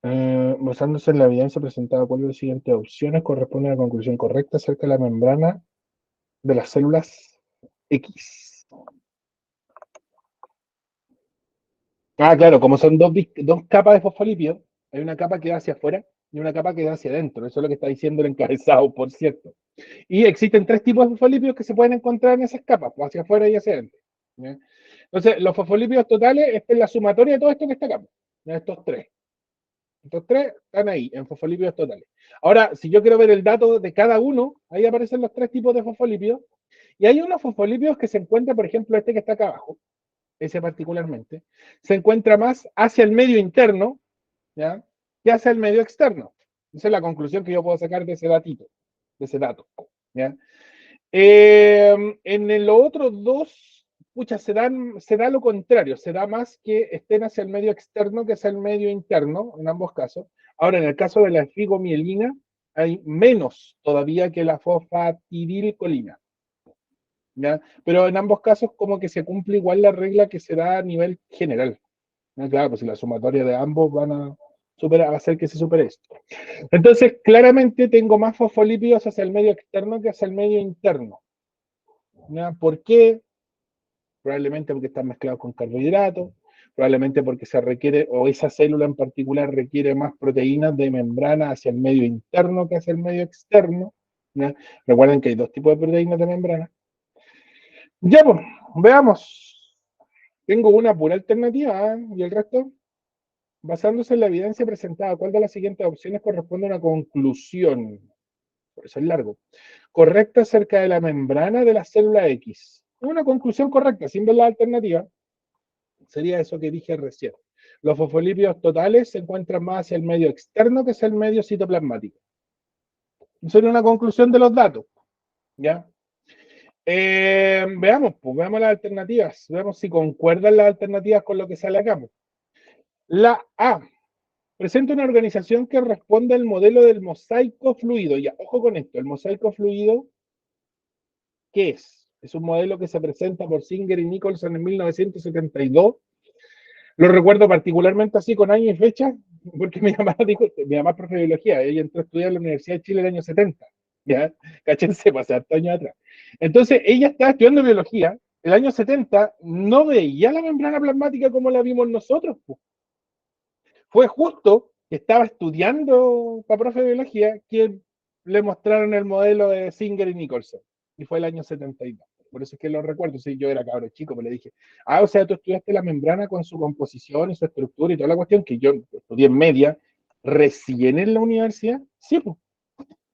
Basándose en la evidencia presentada, ¿cuál de las siguientes opciones corresponde a la conclusión correcta acerca de la membrana de las células X? Claro, como son dos capas de fosfolípidos, hay una capa que da hacia afuera y una capa que da hacia adentro. Eso es lo que está diciendo el encabezado, por cierto. Y existen tres tipos de fosfolípidos que se pueden encontrar en esas capas, hacia afuera y hacia adentro. ¿Ya? Entonces, los fosfolípidos totales es la sumatoria de todo esto que está acá. ¿Ya? Estos tres. Estos tres están ahí, en fosfolípidos totales. Ahora, si yo quiero ver el dato de cada uno, ahí aparecen los tres tipos de fosfolípidos. Y hay unos fosfolípidos que se encuentran, por ejemplo, este que está acá abajo, ese particularmente, se encuentra más hacia el medio interno, ¿ya? Que hacia el medio externo. Esa es la conclusión que yo puedo sacar de ese datito, de ese dato. ¿Ya? En los otros dos, pucha, se da lo contrario, se da más que estén hacia el medio externo que hacia el medio interno, en ambos casos. Ahora, en el caso de la esfigomielina, hay menos todavía que la fosfatidilcolina. ¿Ya? Pero en ambos casos como que se cumple igual la regla que se da a nivel general. ¿No? Claro, pues si la sumatoria de ambos van a hacer que se supere esto. Entonces, claramente tengo más fosfolípidos hacia el medio externo que hacia el medio interno. ¿Ya? ¿Por qué? Probablemente porque están mezclados con carbohidratos, probablemente porque se requiere, o esa célula en particular requiere más proteínas de membrana hacia el medio interno que hacia el medio externo. ¿Ya? Recuerden que hay dos tipos de proteínas de membrana. Ya, pues, veamos. Tengo una pura alternativa, ¿eh? Y el resto, basándose en la evidencia presentada, ¿cuál de las siguientes opciones corresponde a una conclusión? Por eso es largo. Correcta acerca de la membrana de la célula X. Una conclusión correcta, sin ver la alternativa, sería eso que dije recién. Los fosfolípidos totales se encuentran más hacia el medio externo que hacia el medio citoplasmático. Eso era una conclusión de los datos, ¿ya? Veamos, pues, veamos las alternativas, veamos si concuerdan las alternativas con lo que sale acá, pues. La A presenta una organización que responde al modelo del mosaico fluido. Ya, ojo con esto, el mosaico fluido, ¿qué es? Es un modelo que se presenta por Singer y Nicholson en 1972. Lo recuerdo particularmente así con año y fecha, porque mi mamá dijo, mi mamá es profe de biología, ella entró a estudiar en la Universidad de Chile el año 70, ¿ya? Cáchense, hace hartos años atrás. Entonces, ella estaba estudiando biología, el año 70 no veía la membrana plasmática como la vimos nosotros, pues. Fue justo que estaba estudiando para profe de biología que le mostraron el modelo de Singer y Nicholson, y fue el año 72. Por eso es que lo recuerdo, sí, yo era cabro chico, pero le dije, o sea, tú estudiaste la membrana con su composición y su estructura y toda la cuestión, que yo estudié en media, recién en la universidad, sí, pues,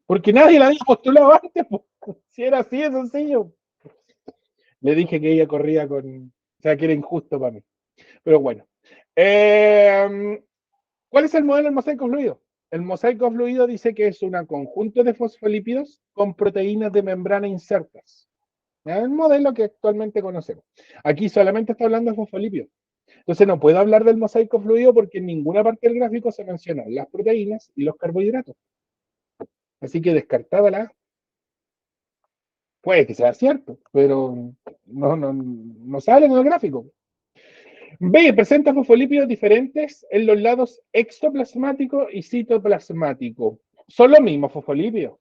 porque nadie la había postulado antes, pues, si era así de sencillo. Le dije que ella corría con, o sea, que era injusto para mí, pero bueno. ¿Cuál es el modelo del mosaico fluido? El mosaico fluido dice que es un conjunto de fosfolípidos con proteínas de membrana insertas. Es el modelo que actualmente conocemos. Aquí solamente está hablando de fosfolípidos. Entonces no puedo hablar del mosaico fluido porque en ninguna parte del gráfico se mencionan las proteínas y los carbohidratos. Así que descartada la A. Puede que sea cierto, pero no sale en el gráfico. B. Presenta fosfolípidos diferentes en los lados exoplasmático y citoplasmático. Son los mismos fosfolípidos.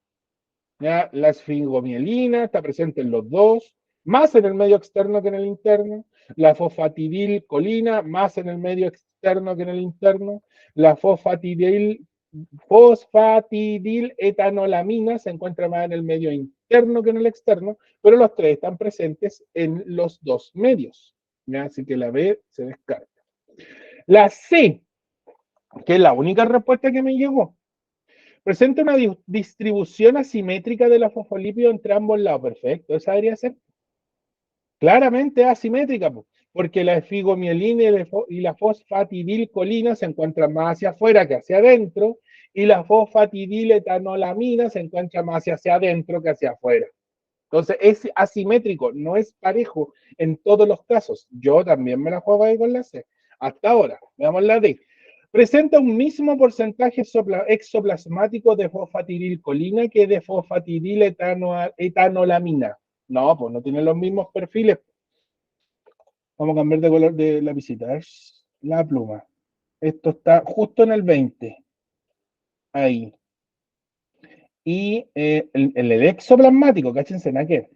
¿Ya? La esfingomielina está presente en los dos, más en el medio externo que en el interno. La fosfatidilcolina, más en el medio externo que en el interno. La fosfatidiletanolamina se encuentra más en el medio interno que en el externo, pero los tres están presentes en los dos medios. ¿Ya? Así que la B se descarta. La C, que es la única respuesta que me llegó, presenta una distribución asimétrica de los fosfolípidos entre ambos lados. Perfecto, esa debería ser claramente asimétrica, porque la esfigomielina y la fosfatidilcolina se encuentran más hacia afuera que hacia adentro, y la fosfatidiletanolamina se encuentra más hacia adentro que hacia afuera. Entonces es asimétrico, no es parejo en todos los casos. Yo también me la juego ahí con la C. Hasta ahora, veamos la D. Presenta un mismo porcentaje exoplasmático de fosfatidilcolina que de fosfatidiletonolamina. No, pues no tienen los mismos perfiles. Vamos a cambiar de color de lapicita. Es la pluma. Esto está justo en el 20. Ahí. Y el exoplasmático, cáchense, naque.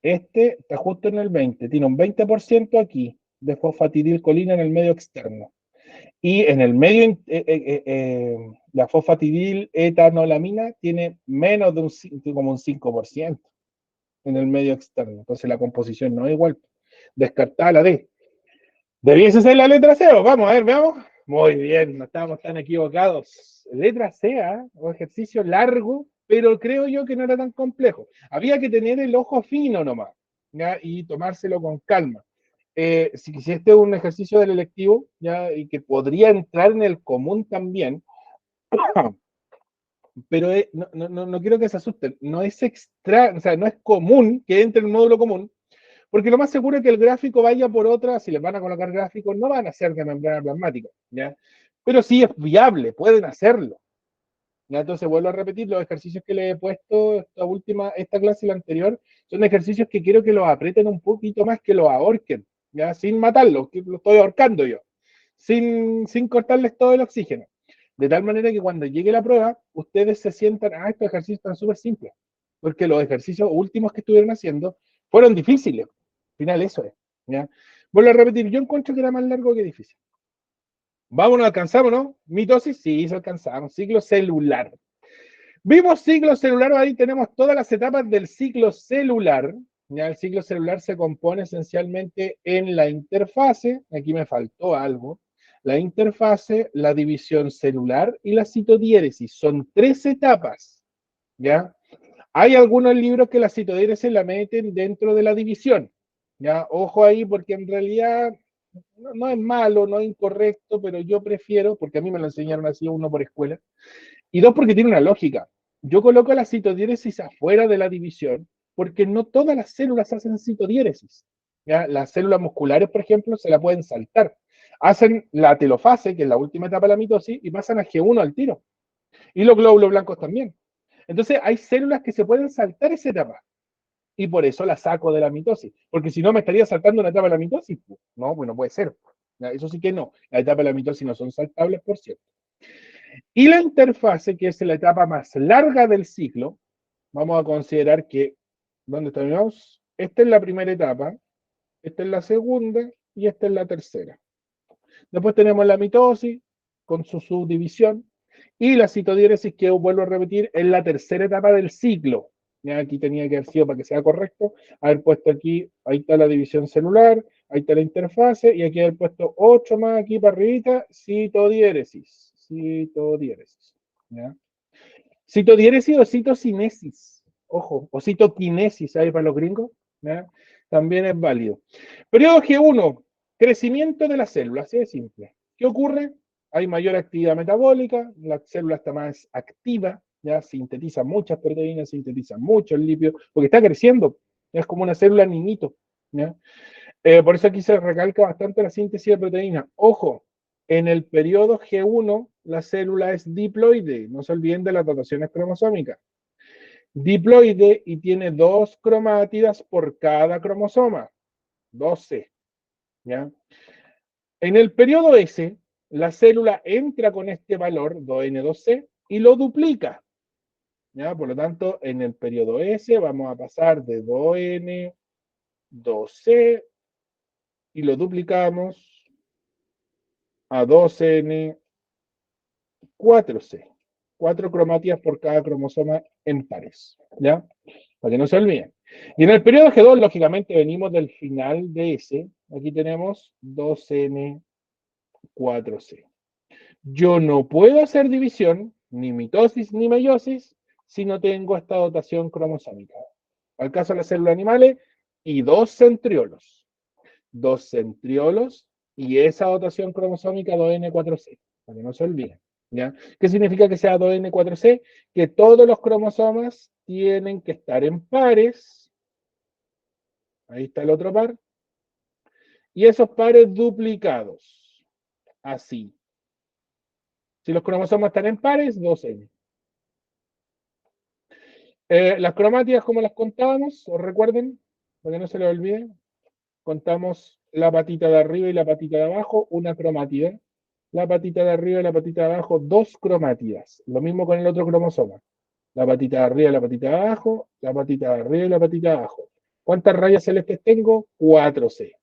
Este está justo en el 20. Tiene un 20% aquí de fosfatidilcolina en el medio externo. Y en el medio, la fosfatidiletonolamina tiene menos de como un 5% en el medio externo. Entonces la composición no es igual. Descartada la D. Debiese ser la letra C. Vamos a ver, veamos. Muy bien, no estábamos tan equivocados. Letra C, ¿eh? Un ejercicio largo, pero creo yo que no era tan complejo. Había que tener el ojo fino nomás, ¿ya? Y tomárselo con calma. Si este es un ejercicio del electivo, ¿ya? Y que podría entrar en el común también, pero no quiero que se asusten, no es extra, o sea, no es común que entre en el módulo común, porque lo más seguro es que el gráfico vaya por otra, si les van a colocar gráficos, no van a ser de membrana plasmática, ¿ya? Pero sí es viable, pueden hacerlo. ¿Ya? Entonces vuelvo a repetir, los ejercicios que les he puesto esta clase y la anterior, son ejercicios que quiero que los aprieten un poquito más, que los ahorquen, ¿ya? Sin matarlos, que los estoy ahorcando yo, sin cortarles todo el oxígeno. De tal manera que cuando llegue la prueba, ustedes se sientan, estos ejercicios están súper simples, porque los ejercicios últimos que estuvieron haciendo fueron difíciles. Al final eso es, ¿ya? Vuelvo a repetir, yo encuentro que era más largo que difícil. Vámonos, alcanzamos, ¿no? Mitosis, sí, se alcanzamos. Ciclo celular. Vimos ciclo celular, ahí tenemos todas las etapas del ciclo celular. Ya el ciclo celular se compone esencialmente en la interfase, aquí me faltó algo, la interfase, la división celular y la citodiéresis. Son 3 etapas, ¿ya? Hay algunos libros que la citodiéresis la meten dentro de la división, ¿ya? Ojo ahí porque en realidad no es malo, no es incorrecto, pero yo prefiero, porque a mí me lo enseñaron así, uno por escuela, y dos, porque tiene una lógica. yo coloco la citodiéresis afuera de la división porque no todas las células hacen citodiéresis. ¿Ya? Las células musculares, por ejemplo, se la pueden saltar. Hacen la telofase, que es la última etapa de la mitosis, y pasan a G1 al tiro. Y los glóbulos blancos también. Entonces, hay células que se pueden saltar esa etapa. Y por eso la saco de la mitosis. Porque si no, me estaría saltando una etapa de la mitosis. No, pues no puede ser. Eso sí que no. Las etapas de la mitosis no son saltables, por cierto. Y la interfase, que es la etapa más larga del ciclo, vamos a considerar que, ¿dónde terminamos? Esta es la primera etapa, esta es la segunda y esta es la tercera. Después tenemos la mitosis con su subdivisión y la citodiéresis, que vuelvo a repetir, es la tercera etapa del ciclo. Ya aquí tenía que haber sido, para que sea correcto, haber puesto aquí, ahí está la división celular, ahí está la interfase, y aquí haber puesto 8 más aquí para arribita, citodiéresis. Citodiéresis. ¿Ya? Citodiéresis o citocinesis, ojo, o citoquinesis, ahí para los gringos, ¿ya? También es válido. Periodo G1, crecimiento de la célula, así de simple. ¿Qué ocurre? Hay mayor actividad metabólica, la célula está más activa, ya sintetiza muchas proteínas, sintetiza muchos lípidos, porque está creciendo, es como una célula niñito. ¿Ya? Por eso aquí se recalca bastante la síntesis de proteínas. Ojo, en el periodo G1 la célula es diploide, no se olviden de las dotaciones cromosómicas. Diploide y tiene 2 cromátidas por cada cromosoma, 12. ¿Ya? En el periodo S, la célula entra con este valor, 2N2C, y lo duplica. ¿Ya? Por lo tanto, en el periodo S vamos a pasar de 2N2C y lo duplicamos a 2N4C. 4 cromátidas por cada cromosoma en pares. ¿Ya? Para que no se olviden. Y en el periodo G2, lógicamente, venimos del final de S. Aquí tenemos 2N4C. Yo no puedo hacer división, ni mitosis ni meiosis, si no tengo esta dotación cromosómica. Al caso de las células animales, y 2 centriolos y esa dotación cromosómica 2N4C, para que no se olviden. ¿Ya? ¿Qué significa que sea 2N4C? Que todos los cromosomas tienen que estar en pares. Ahí está el otro par. Y esos pares duplicados. Así. Si los cromosomas están en pares, 2N. Las cromátidas, como las contábamos, ¿os recuerden? Para que no se les olvide. Contamos la patita de arriba y la patita de abajo, una cromátida. La patita de arriba y la patita de abajo, 2 cromátidas. Lo mismo con el otro cromosoma. La patita de arriba y la patita de abajo, la patita de arriba y la patita de abajo. ¿Cuántas rayas celestes tengo? 4C.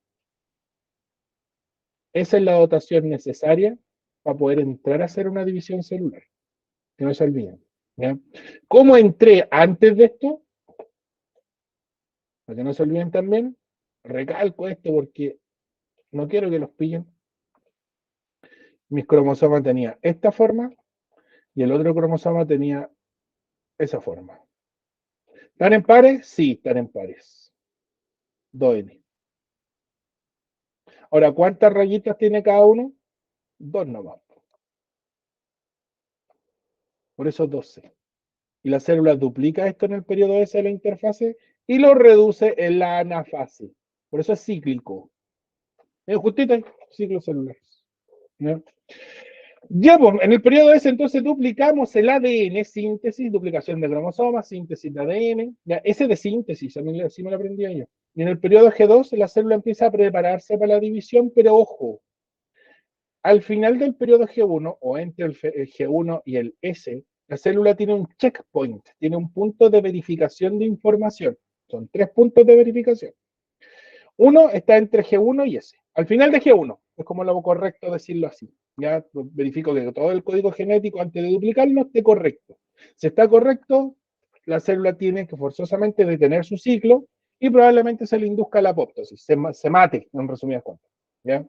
Esa es la dotación necesaria para poder entrar a hacer una división celular. Que no se olviden. ¿Ya? ¿Cómo entré antes de esto? Para que no se olviden también, recalco esto porque no quiero que los pillen. Mis cromosomas tenían esta forma y el otro cromosoma tenía esa forma. ¿Están en pares? Sí, están en pares. 2N. Ahora, ¿cuántas rayitas tiene cada uno? 2 nomás. Por eso 12. Y la célula duplica esto en el periodo S de la interfase y lo reduce en la anafase. Por eso es cíclico. Es justito, ciclos celulares. ¿No? Ya, pues, en el periodo S entonces duplicamos el ADN, síntesis, duplicación de cromosomas, síntesis de ADN, ya, ese de síntesis, a mí sí me lo aprendí yo. Y en el periodo G2 la célula empieza a prepararse para la división, pero ojo, al final del periodo G1 o entre el G1 y el S, la célula tiene un checkpoint, tiene un punto de verificación de información. Son 3 puntos de verificación. Uno está entre G1 y S. Al final de G1, es como lo correcto decirlo así. Ya verifico que todo el código genético antes de duplicarlo esté correcto. Si está correcto, la célula tiene que forzosamente detener su ciclo y probablemente se le induzca la apoptosis, se mate, en resumidas cuentas. ¿Ya?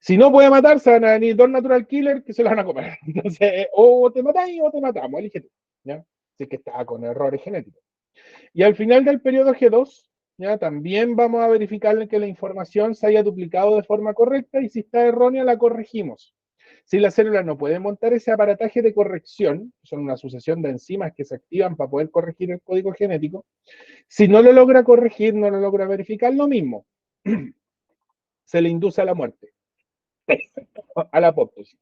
Si no puede matar, se van a venir 2 natural killers que se lo van a comer. Entonces, o te matáis o te matamos, elige ¿ya? Si es que está con errores genéticos. Y al final del periodo G2, ¿ya? También vamos a verificar que la información se haya duplicado de forma correcta y si está errónea la corregimos. Si la célula no puede montar ese aparataje de corrección, son una sucesión de enzimas que se activan para poder corregir el código genético, si no lo logra corregir, no lo logra verificar, lo mismo. Se le induce a la muerte, a la apoptosis.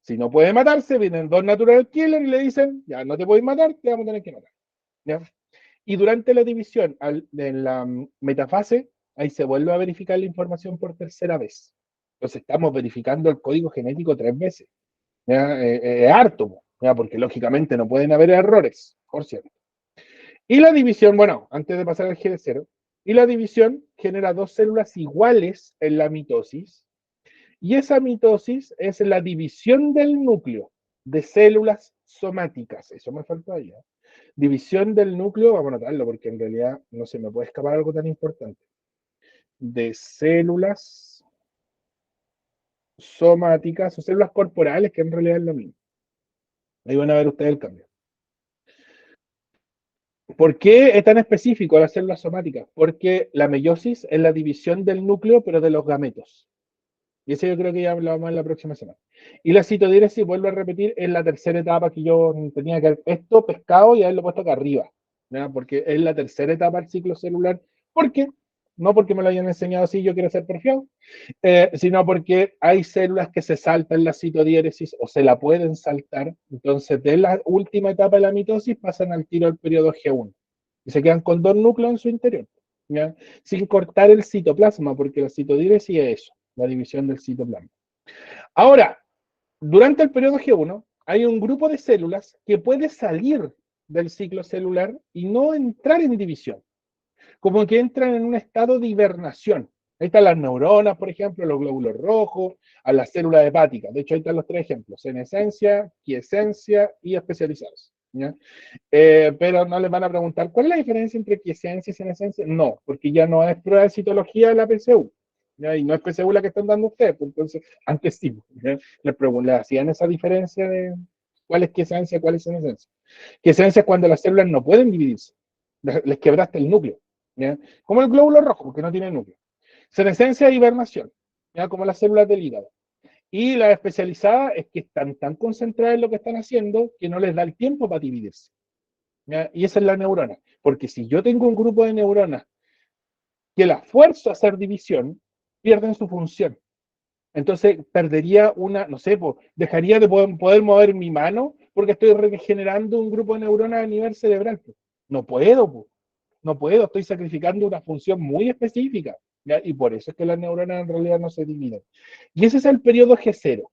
Si no puede matarse, vienen dos natural killer y le dicen, ya no te puedes matar, te vamos a tener que matar. ¿Ya? Y durante la división, en la metafase, ahí se vuelve a verificar la información por tercera vez. Entonces estamos verificando el código genético 3 veces. ¿Ya? Harto, ¿ya? Porque lógicamente no pueden haber errores, por cierto. Y la división, bueno, antes de pasar al G de 0, y la división genera dos células iguales en la mitosis, y esa mitosis es la división del núcleo de células somáticas. Eso me faltó ahí. División del núcleo, vamos a anotarlo porque en realidad no se me puede escapar algo tan importante. De células somáticas o células corporales, que en realidad es lo mismo. Ahí van a ver ustedes el cambio. ¿Por qué es tan específico las células somáticas? Porque la meiosis es la división del núcleo, pero de los gametos. Y eso yo creo que ya hablamos en la próxima semana. Y la citodiéresis, vuelvo a repetir, es la tercera etapa que yo tenía que haber esto pescado y haberlo puesto acá arriba. ¿Ya? Porque es la tercera etapa del ciclo celular. ¿Por qué? No porque me lo hayan enseñado así, yo quiero ser porfiado, sino porque hay células que se saltan la citodiéresis o se la pueden saltar. Entonces, de la última etapa de la mitosis pasan al tiro al periodo G1 y se quedan con dos núcleos en su interior, ¿ya? Sin cortar el citoplasma, porque la citodiéresis es eso, la división del citoplasma. Ahora, durante el periodo G1 hay un grupo de células que puede salir del ciclo celular y no entrar en división, como que entran en un estado de hibernación. Ahí están las neuronas, por ejemplo, los glóbulos rojos, a las células hepáticas. De hecho, ahí están los tres ejemplos: senescencia, quiescencia y especializados. ¿Ya? Pero no les van a preguntar cuál es la diferencia entre quiescencia y senescencia. No, porque ya no es prueba de citología de la PCU. ¿Ya? Y no es PCU la que están dando ustedes. Pues entonces, antes sí, ¿ya? Les hacían esa diferencia de cuál es quiescencia, cuál es senescencia. Quiescencia es cuando las células no pueden dividirse. Les quebraste el núcleo. ¿Ya? Como el glóbulo rojo, porque no tiene núcleo. Senescencia e hibernación, ¿ya? Como las células del hígado. Y la especializada es que están tan concentradas en lo que están haciendo que no les da el tiempo para dividirse. ¿Ya? Y esa es la neurona. Porque si yo tengo un grupo de neuronas que la fuerzo a hacer división, pierden su función. Entonces perdería una, no sé, dejaría de poder mover mi mano porque estoy regenerando un grupo de neuronas a nivel cerebral. No puedo, no puedo, estoy sacrificando una función muy específica. ¿Ya? Y por eso es que las neuronas en realidad no se dividen. Y ese es el periodo G0.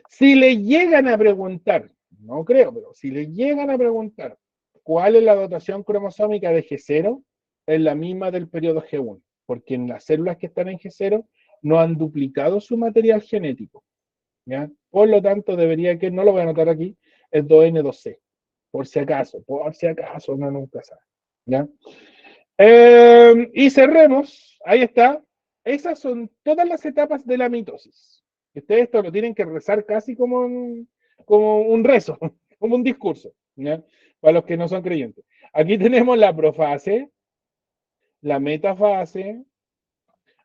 Si le llegan a preguntar, no creo, pero si le llegan a preguntar cuál es la dotación cromosómica de G0, es la misma del periodo G1, porque en las células que están en G0 no han duplicado su material genético. ¿Ya? Por lo tanto, debería que, no lo voy a anotar aquí, es 2N2C, por si acaso, no nunca sabe. ¿Ya? Y cerremos, ahí está. Esas son todas las etapas de la mitosis. Ustedes esto lo tienen que rezar casi como un rezo, como un discurso, ¿ya? Para los que no son creyentes. Aquí tenemos la profase, la metafase.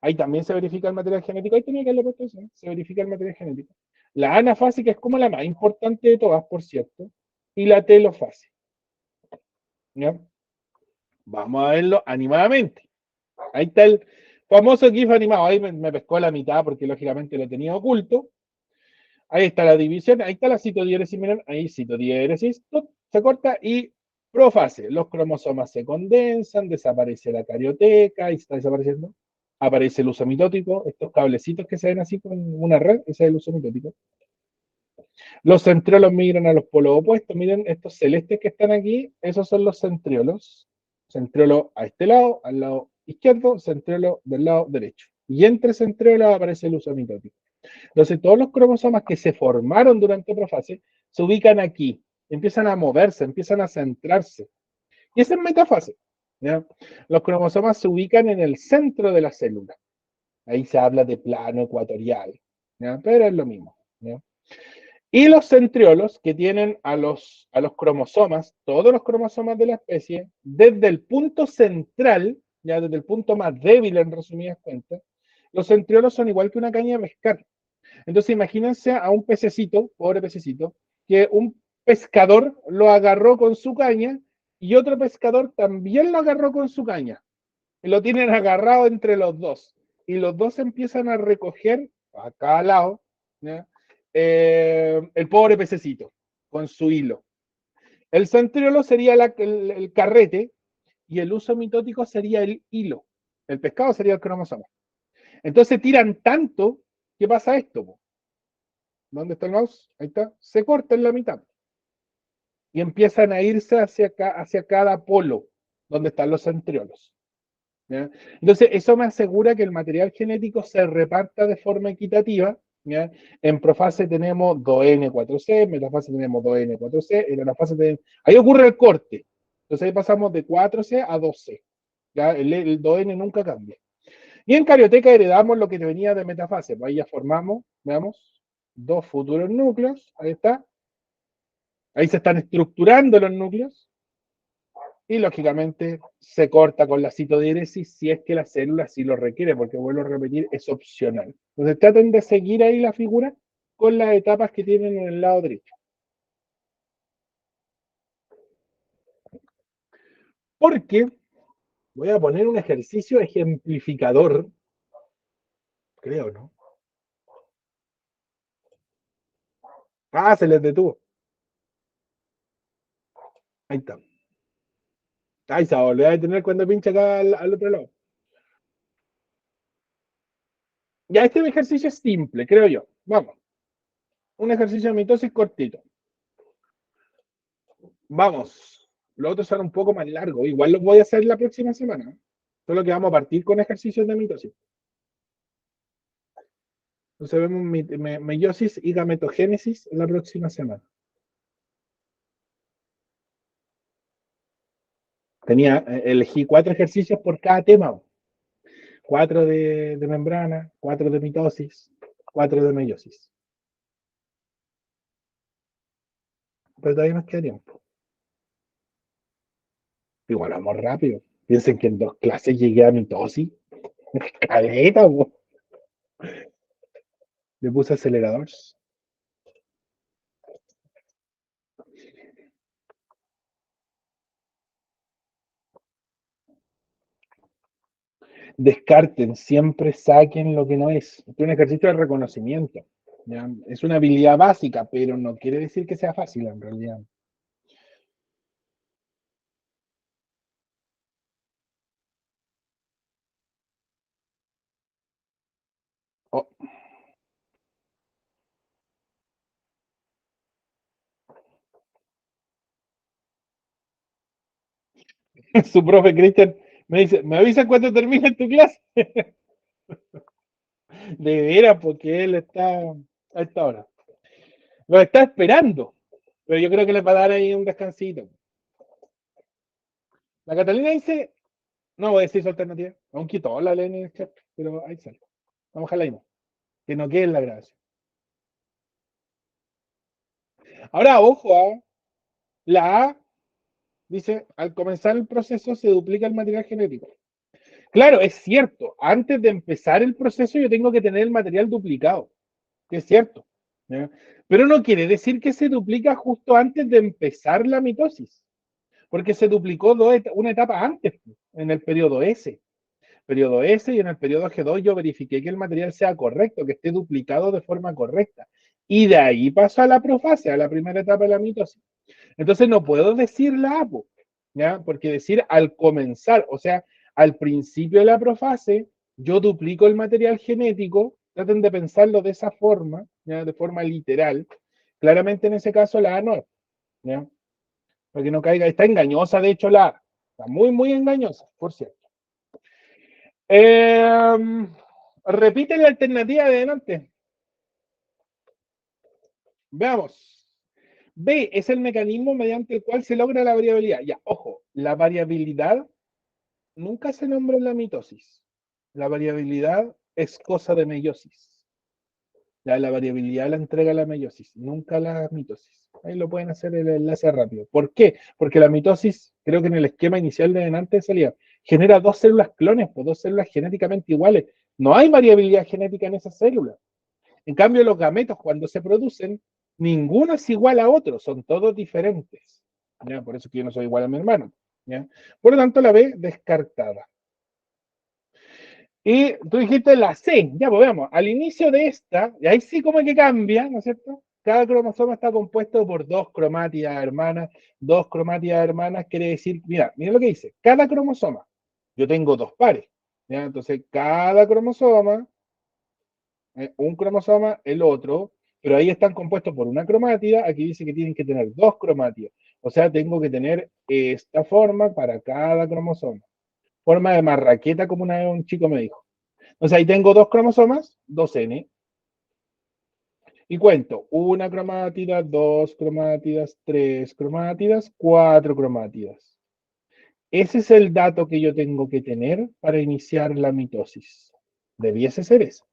Ahí también se verifica el material genético. Ahí tenía que haberlo puesto eso, ¿eh? Se verifica el material genético. La anafase, que es como la más importante de todas, por cierto. Y la telofase. ¿Ya? Vamos a verlo animadamente. Ahí está el famoso GIF animado. Ahí me pescó la mitad porque lógicamente lo tenía oculto. Ahí está la división. Ahí está la citodiéresis. Miren, ahí citodiéresis. Se corta y profase. Los cromosomas se condensan, desaparece la carioteca. Ahí está desapareciendo. Aparece el uso mitótico. Estos cablecitos que se ven así con una red. Ese es el uso mitótico. Los centriolos migran a los polos opuestos. Miren estos celestes que están aquí. Esos son los centriolos. Centriolo a este lado, al lado izquierdo, centriolo del lado derecho. Y entre centriolos aparece el uso mitótico. Entonces, todos los cromosomas que se formaron durante profase se ubican aquí. Empiezan a moverse, empiezan a centrarse. Y esa es metafase. ¿Ya? Los cromosomas se ubican en el centro de la célula. Ahí se habla de plano ecuatorial. ¿Ya? Pero es lo mismo. ¿Ya? Y los centriolos, que tienen a los cromosomas, todos los cromosomas de la especie, desde el punto central, ya desde el punto más débil en resumidas cuentas, los centriolos son igual que una caña de pescar. Entonces imagínense a un pececito, pobre pececito, que un pescador lo agarró con su caña y otro pescador también lo agarró con su caña. Y lo tienen agarrado entre los dos. Y los dos empiezan a recoger a cada lado, ¿ya? El pobre pececito con su hilo. El centriolo sería el carrete y el uso mitótico sería el hilo. El pescado sería el cromosoma. Entonces tiran tanto que pasa esto. ¿Dónde está el mouse? Ahí está. Se corta en la mitad. Y empiezan a irse hacia cada polo, donde están los centriolos. ¿Ya? Entonces, eso me asegura que el material genético se reparta de forma equitativa. ¿Ya? En profase tenemos 2N4C, en metafase tenemos 2N4C, en anafase tenemos... Ahí ocurre el corte. Entonces ahí pasamos de 4C a 2C. ¿Ya? El 2N nunca cambia. Y en carioteca heredamos lo que venía de metafase. Pues ahí ya formamos, veamos, dos futuros núcleos. Ahí está. Ahí se están estructurando los núcleos. Y lógicamente se corta con la citodiéresis si es que la célula sí lo requiere, porque vuelvo a repetir, es opcional. Entonces traten de seguir ahí la figura con las etapas que tienen en el lado derecho. Porque voy a poner un ejercicio ejemplificador, creo, ¿no? Ah, se les detuvo. Ahí está. Ahí se va a volver a detener cuando pincha acá al otro lado. Ya este ejercicio es simple, creo yo. Vamos. Un ejercicio de mitosis cortito. Vamos. Los otros son un poco más largos. Igual los voy a hacer la próxima semana. Solo que vamos a partir con ejercicios de mitosis. Entonces vemos meiosis y gametogénesis en la próxima semana. Elegí 4 ejercicios por cada tema. 4 de membrana, 4 de mitosis, 4 de meiosis. Pero todavía nos queda tiempo. Igual vamos rápido. Piensen que en 2 clases llegué a mitosis. Caleta, po. Le puse aceleradores. Descarten, siempre saquen lo que no es. Es un ejercicio de reconocimiento. ¿Ya? Es una habilidad básica, pero no quiere decir que sea fácil en realidad. Oh. Su profe Cristian me dice, ¿me avisas cuando termine tu clase? De veras, porque él está a esta hora. Lo está esperando, pero yo creo que le va a dar ahí un descansito. La Catalina dice, no voy a decir su alternativa, aún quitó la ley en el chat, pero ahí sale. Vamos a dejarla ahí, no, que no quede en la grabación. Ahora, ojo, la A dice, al comenzar el proceso se duplica el material genético. Claro, es cierto, antes de empezar el proceso yo tengo que tener el material duplicado, que es cierto. ¿Ya? Pero no quiere decir que se duplica justo antes de empezar la mitosis, porque se duplicó una etapa antes, en el periodo S. Periodo S y en el periodo G2 yo verifiqué que el material sea correcto, que esté duplicado de forma correcta. Y de ahí paso a la profase, a la primera etapa de la mitosis. Entonces no puedo decir la APO, ¿ya? Porque decir al comenzar, o sea, al principio de la profase, yo duplico el material genético, traten de pensarlo de esa forma, ¿ya? De forma literal. Claramente en ese caso la A no, ¿ya? Para que no caiga, está engañosa de hecho la A, está muy, muy engañosa, por cierto. Repite la alternativa de delante. Veamos. B es el mecanismo mediante el cual se logra la variabilidad. Ya, ojo, la variabilidad nunca se nombra en la mitosis. La variabilidad es cosa de meiosis. Ya, la variabilidad la entrega la meiosis, nunca la mitosis. Ahí lo pueden hacer el enlace rápido. ¿Por qué? Porque la mitosis, creo que en el esquema inicial de antes salía, genera 2 células clones, pues 2 células genéticamente iguales. No hay variabilidad genética en esas células. En cambio, los gametos, cuando se producen, ninguno es igual a otro, son todos diferentes. ¿Ya? Por eso que yo no soy igual a mi hermano. ¿Ya? Por lo tanto, la B descartada. Y tú dijiste la C, ya pues veamos, al inicio de esta, y ahí sí como que cambia, ¿no es cierto? Cada cromosoma está compuesto por dos cromátidas hermanas. Dos cromátidas hermanas quiere decir, mira lo que dice, cada cromosoma, yo tengo dos pares, ¿ya? Entonces cada cromosoma, un cromosoma, el otro, pero ahí están compuestos por una cromátida, aquí dice que tienen que tener dos cromátidas, o sea, tengo que tener esta forma para cada cromosoma, forma de marraqueta, como una vez un chico me dijo. Entonces ahí tengo dos cromosomas, 2N, y cuento una cromátida, dos cromátidas, tres cromátidas, cuatro cromátidas. Ese es el dato que yo tengo que tener para iniciar la mitosis. Debiese ser eso.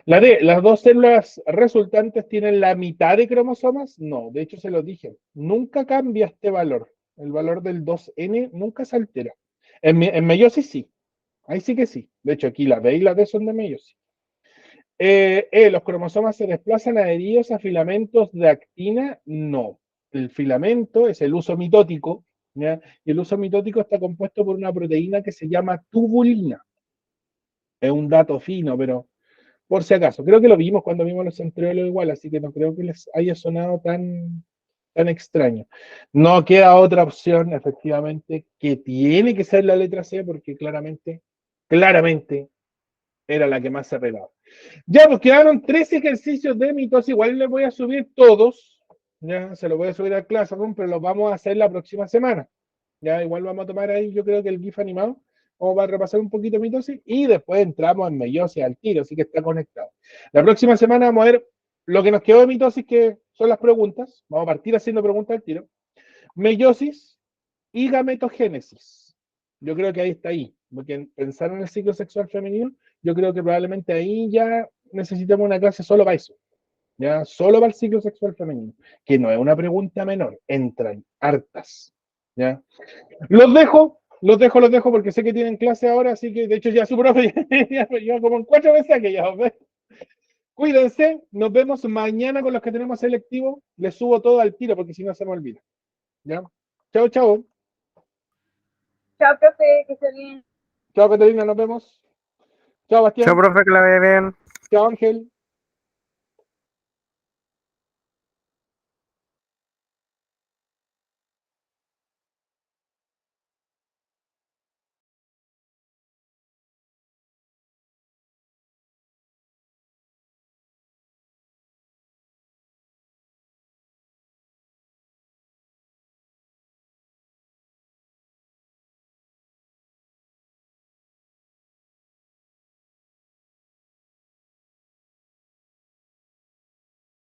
La D, ¿las dos células resultantes tienen la mitad de cromosomas? No, de hecho se lo dije. Nunca cambia este valor. El valor del 2N nunca se altera. En meiosis sí. Ahí sí que sí. De hecho, aquí la B y la D son de meiosis. Los cromosomas se desplazan adheridos a filamentos de actina. No. El filamento es el uso mitótico, ¿ya? Y el uso mitótico está compuesto por una proteína que se llama tubulina. Es un dato fino, pero por si acaso. Creo que lo vimos cuando vimos los centriolos igual, así que no creo que les haya sonado tan extraño. No queda otra opción, efectivamente, que tiene que ser la letra C, porque claramente era la que más se pegaba. Ya, pues quedaron 3 ejercicios de mitosis. Igual les voy a subir todos. Ya, se los voy a subir al Classroom, pero los vamos a hacer la próxima semana. Ya, igual vamos a tomar ahí, yo creo que el GIF animado. Vamos a repasar un poquito mitosis y después entramos en meiosis al tiro, así que está conectado. La próxima semana vamos a ver lo que nos quedó de mitosis, que son las preguntas. Vamos a partir haciendo preguntas al tiro. Meiosis y gametogénesis. Yo creo que ahí está ahí, porque pensar en el ciclo sexual femenino, yo creo que probablemente ahí ya necesitamos una clase solo para eso, ya solo para el ciclo sexual femenino, que no es una pregunta menor, entran hartas, ya. Los dejo porque sé que tienen clase ahora, así que de hecho ya su profe ya como en 4 veces que ya os ve. Cuídense, nos vemos mañana con los que tenemos selectivo, les subo todo al tiro porque si no se me olvida, ya. Chao, chao. Chao, profe, que esté bien. Chao, Catalina, nos vemos. Chao, Chao, Bastián. profe, que la vea bien. Chao, Ángel.